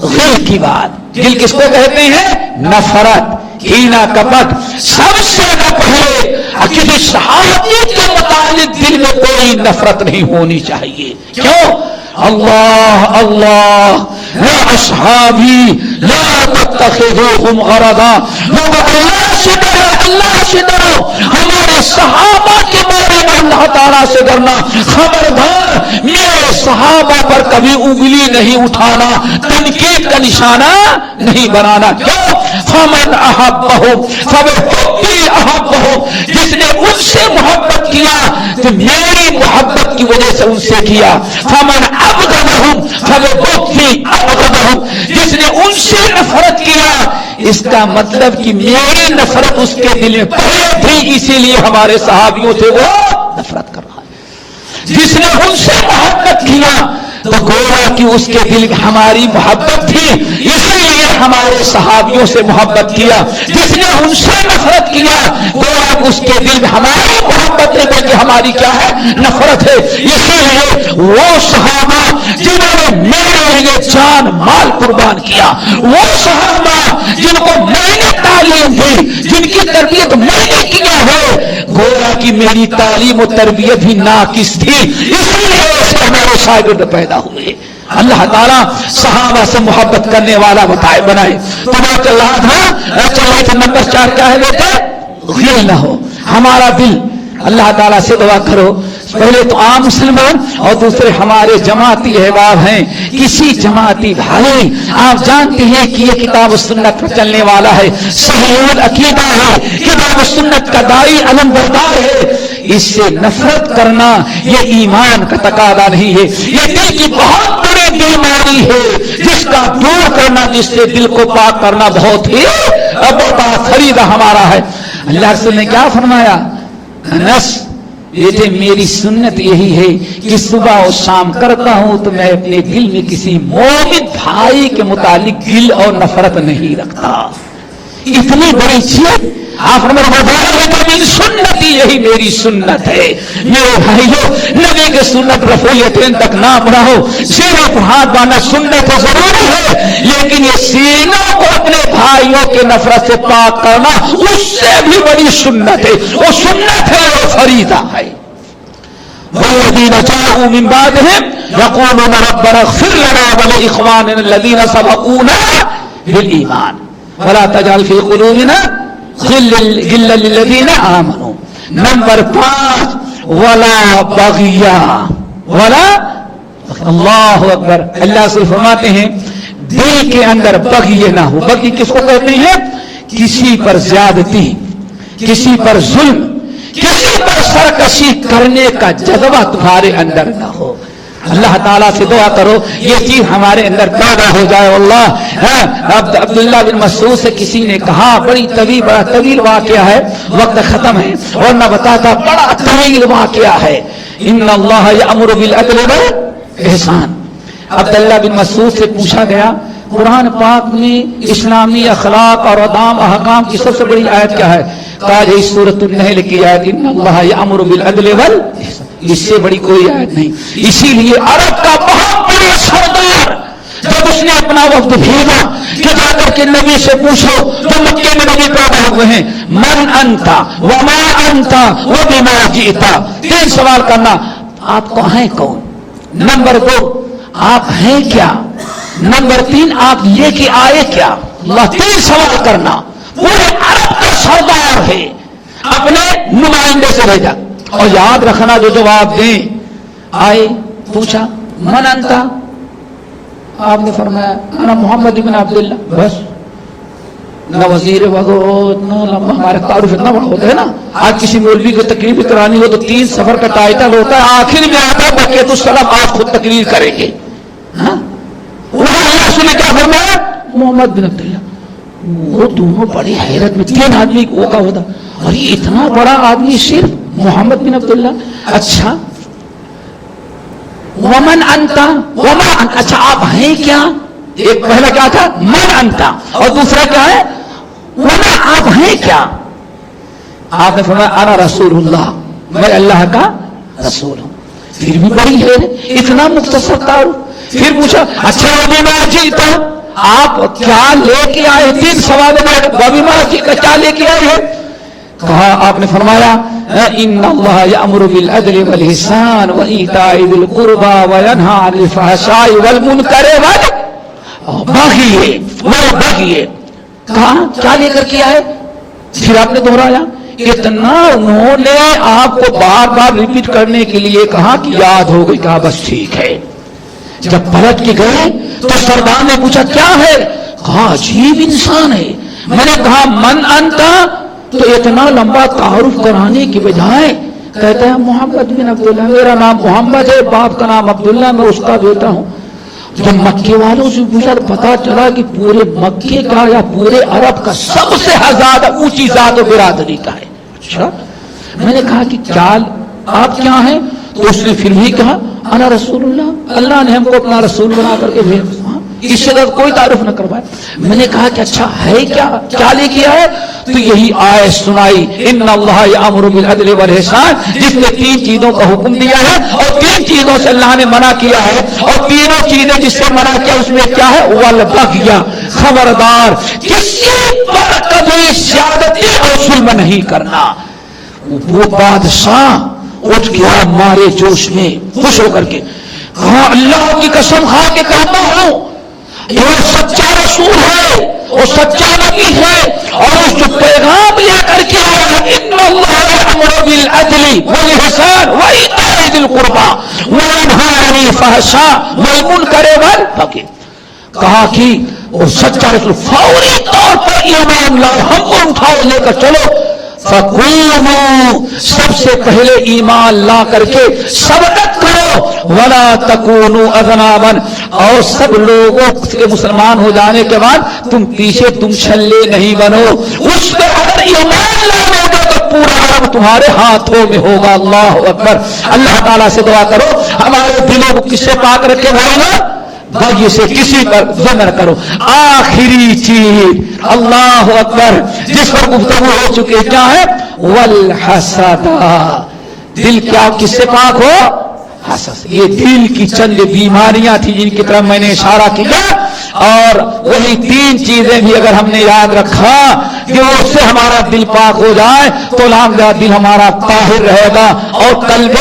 غل کی بات. دل کس کو کہتے ہیں؟ نفرت, کینہ, کپٹ. سب سے پہلے کسی صحابی کے متعلق دل میں کوئی نفرت نہیں ہونی چاہیے. کیوں؟ اللہ اللہ یا اصحابی لا تتخذوهم غرضا. لوگ اللہ سے ڈرو، اللہ سے ڈرو. ہمارے صحابہ کے بارے میں اللہ تعالیٰ سے ڈرنا. خبردار میرے صحابہ پر کبھی انگلی نہیں اٹھانا، تنقید کا نشانہ نہیں بنانا. کیوں؟ فمن احبہم فبحبی احبہم. جس نے ان سے محبت کیا تو میری محبت کی وجہ سے ان سے کیا. فمن ابغضہم فبغضی ابغضہم. جس نے ان سے نفرت کیا اس کا مطلب کہ میری نفرت اس کے دل میں پہلے تھی، اسی لیے ہمارے صحابیوں سے وہ نفرت کر رہا ہے. جس نے ان سے محبت کیا تو گویا کہ اس کے دل میں ہماری محبت تھی، اسی لیے ہمارے صحابیوں سے محبت کیا. جس نے ان سے نفرت کیا گویا کہ اس کے دل میں ہماری محبت نہیں بلکہ ہماری کیا ہے؟ نفرت ہے. اسی لیے وہ صحابہ جنہوں نے میرے لیے جان مال قربان کیا، وہ صحابہ جن کو میں نے تعلیم دی، جن کی تربیت میں نے کیا ہے، گویا کہ میری تعلیم و تربیت بھی ناقص تھی، اسی لیے ہمارے شاگرد پیدا ہوئے. اللہ تعالیٰ صحابہ سے محبت کرنے والا بنائے. تو میں چل رہا تھا، چل نمبر 4 کیا ہے بیٹا؟ غل نہ ہو ہمارا دل. اللہ تعالیٰ سے دعا کرو. پہلے تو عام مسلمان اور دوسرے ہمارے جماعتی احباب ہیں. کسی جماعتی بھائی آپ جانتے ہیں کہ یہ کتاب و سنت پر چلنے والا ہے، صحیح العقیدہ ہے، کتاب و سنت کا داعی علم بردار ہے، اس سے نفرت کرنا یہ ایمان کا تقاضا نہیں ہے. یہ دل کی بہت بڑی بیماری ہے جس کا دور کرنا، جس سے دل کو پاک کرنا بہت ہی بڑا فریضہ ہمارا ہے. اللہ رسول نے کیا فرمایا؟ انس بیٹے میری سنت یہی ہے کہ صبح اور شام کرتا ہوں تو میں اپنے دل میں کسی مومن بھائی کے متعلق گل اور نفرت نہیں رکھتا. اتنی بڑی چیز آپ میری سنت یہی میری سنت ہے. میرے بھائیوں نبی کے سنت رفیعتین تک نہ بڑھاؤ، سینے پر ہاتھ باندھنا سنت ضروری ہے، لیکن یہ سینوں کو اپنے بھائیوں کے نفرت سے پاک کرنا اس سے بھی بڑی سنت ہے. وہ سنت ہے، وہ فریضہ ہے. والذین جاءوا من بعدهم یقولون ربنا اغفر لنا ولإخواننا الذین سبقونا بالایمان ولا تجعل فی قلوبنا غلا للذین آمنوا. نمبر 5 ولا بغیا ولا. اللہ اکبر. اللہ سے فرماتے ہیں دل کے اندر بغی نہ ہو. بغی کس کو کہتے ہیں؟ کسی پر زیادتی، کسی پر ظلم، کسی پر سرکشی کرنے کا جذبہ تمہارے اندر نہ ہو. اللہ تعالیٰ سے دعا کرو یہ چیز ہمارے اندر پیدا ہو جائے. اللہ عبداللہ بن مسعود سے کسی نے کہا، بڑا طویل واقعہ ہے، وقت ختم ہے اور نہ بتاتا، بڑا طویل واقعہ ہے. ان اللہ یأمر بالعدل والاحسان. عبداللہ بن مسعود سے پوچھا گیا قرآن پاک میں اسلامی اخلاق اور عدام احکام کی سب سے بڑی آیت کیا ہے؟ کہا یہ سورۃ النحل کی آیت ان اللہ یأمر بالعدل والاحسان. اس سے بڑی کوئی آیت نہیں. اسی لیے عرب کا بہت بڑا سردار جب اس نے اپنا وفد بھیجا کہ جا کر کے نبی سے پوچھو جو مکے میں نبی پیدا ہوئے ہیں، من انتا وما انتا وبما جئتا. 3 سوال کرنا. آپ کو ہیں کون؟ نمبر 2 آپ ہیں کیا؟ نمبر 3 آپ لے کے آئے کیا؟ اللہ 3 سوال کرنا. پورے عرب کا سردار ہے، اپنے نمائندے سے بھیجا. اور یاد رکھنا جو جواب دیں آئے پوچھا من انتا، آپ نے فرمایا انا محمد بن عبداللہ. بس نہ وزیر وزارت نہ ہمارے تعارف اتنا بڑا ہوتا ہے نا. آج کسی مولوی کو تقریر کرانی ہو تو 3 سفر کا ٹائٹل ہوتا ہے، آخر میں آتا ہے بقیت السلام آپ خود تقریر کریں گے. اللہ نے کیا فرمایا؟ محمد بن عبداللہ. وہ دونوں بڑی حیرت میں، 3 آدمی وہ کا ہوتا اور یہ اتنا بڑا آدمی صرف محمد بن عبداللہ. اچھا ومن انتا وما انتا. اچھا آپ ہیں کیا؟ ایک پہلا کیا تھا؟ من انتا، اور دوسرا کیا ہے؟ وما. آپ ہیں کیا؟ آپ نے فرمایا انا رسول اللہ، میں اللہ کا رسول ہوں. پھر بھی بڑی ہے اتنا مختصر تعارف. پھر پوچھا اچھا وبما جئتا، آپ کیا لے کے آئے؟ 3 سوال میں وبما جئتا کیا لے کے آئے ہیں؟ کہا آپ نے فرمایا ان اللہ یأمر بالعدل والإحسان وإیتاء ذی القربى وینہی عن الفحشاء والمنکر والبغی. کہا کیا لے کر کے آئے؟ پھر آپ نے دہرایا. اتنا انہوں نے آپ کو بار بار ریپیٹ کرنے کے لیے کہا کہ یاد ہو گئی. کہا بس ٹھیک ہے. جب پلٹ کے گئے تو سردار نے پوچھا کیا ہے؟ کہا عجیب انسان ہے. میں نے کہا من انتا؟ تو اتنا لمبا تعارف کرانے کی بجائے کہتا ہے محمد بن عبداللہ. میرا نام محمد ہے, باپ کا نام عبداللہ, میں اس کا بیٹا ہوں. جب مکے والوں سے پوچھا تو پتا چلا کہ پورے مکے کا یا پورے عرب کا سب سے زیادہ اونچی ذات و برادری کا ہے. اچھا. میں نے کہا کہ کیا آپ کیا ہیں؟ تو اس نے پھر بھی کہا انا رسول اللہ, اللہ نے ہم کو اپنا رسول بنا کر کے بھیجا. اس سے کوئی تعارف نہ کروائے. میں نے کہا کہ اچھا ہے کیا لے کے آئے؟ تو یہی آیت سنائی ان اللہ یأمر بالعدل والاحسان, جس نے 3 چیزوں کا حکم دیا ہے اور 3 چیزوں سے اللہ نے منع کیا ہے, اور تینوں چیزیں جس سے منع کیا اس میں کیا ہے؟ والبغی, خبردار کسی پر کبھی زیادتی اور ظلم نہیں کرنا. وہ بادشاہ اٹھ گیا مارے جوش میں خوش ہو کر کے, کہا اللہ کی قسم کھا کے کہتا ہوں یہ سچا رسول ہے, وہ سچا نبی ہے, اور اس جو پیغام لے کر کے آیا ہے ان اللہ یأمر بالعدل والإحسان وإیتاء ذی القربى وینہی عن الفحشاء والمنکر والبغی. کہا کہ وہ سچا رسول. فوری طور پر ایمان لائے, ہم کو اٹھاؤ لے کر چلو. فَقُومُوا, سب سے پہلے ایمان لا کر کے سبقت کرو. وَلَا تَكُونُوا أَذْنَابًا, اور سب لوگوں کے مسلمان ہو جانے کے بعد تم پیچھے تم چھلے نہیں بنو. اس پہ اگر ایمان لانے گا تو پورا عرب تمہارے ہاتھوں میں ہوگا. اللہ اکبر. اللہ تعالیٰ سے دعا کرو ہمارے دلوں کو کس سے پاک رکھے بھائی نا, بغی سے کسی پر ظلم نہ کرو. آخری چیز اللہ اکبر جس پر گفتگو ہو چکے کیا ہے؟ والحسد, دل کیا کس سے پاک ہو؟ حسد. یہ دل کی چند بیماریاں تھی جن کی طرف میں نے اشارہ کیا, اور وہی 3 چیزیں بھی اگر ہم نے یاد رکھا کہ اس سے ہمارا دل پاک ہو جائے تو دل ہمارا طاہر رہے گا, اور قلب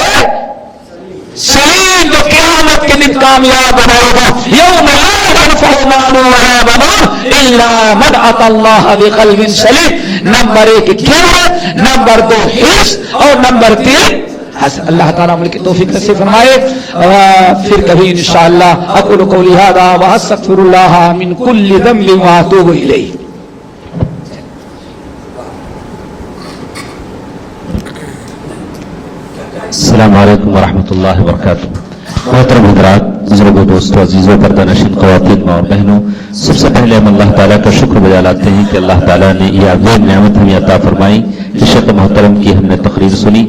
سلیم جو قیامت کے دن کامیاب بنائے گا. یوم لا ينفع مال ولا بنون الا من اتى الله بقلب سلیم. نمبر 1 قیامت, نمبر 2 حرص, اور نمبر 3 حسد. اللہ تعالیٰ عمل کی توفیق نصیب فرمائے. پھر کبھی انشاءاللہ اقول قولی ھذا واستغفر اللہ من کل ذنب واتوب الیہ. السلام علیکم ورحمۃ اللہ وبرکاتہ. محترم حضرات, بزرگوں, دوستوں, عزیزوں, پردہ نشین خواتین اور بہنوں, سب سے پہلے ہم اللہ تعالیٰ کا شکر بجا لاتے ہیں کہ اللہ تعالیٰ نے یہ عظیم نعمت ہمیں عطا فرمائی. شیخ محترم کی ہم نے تقریر سنی,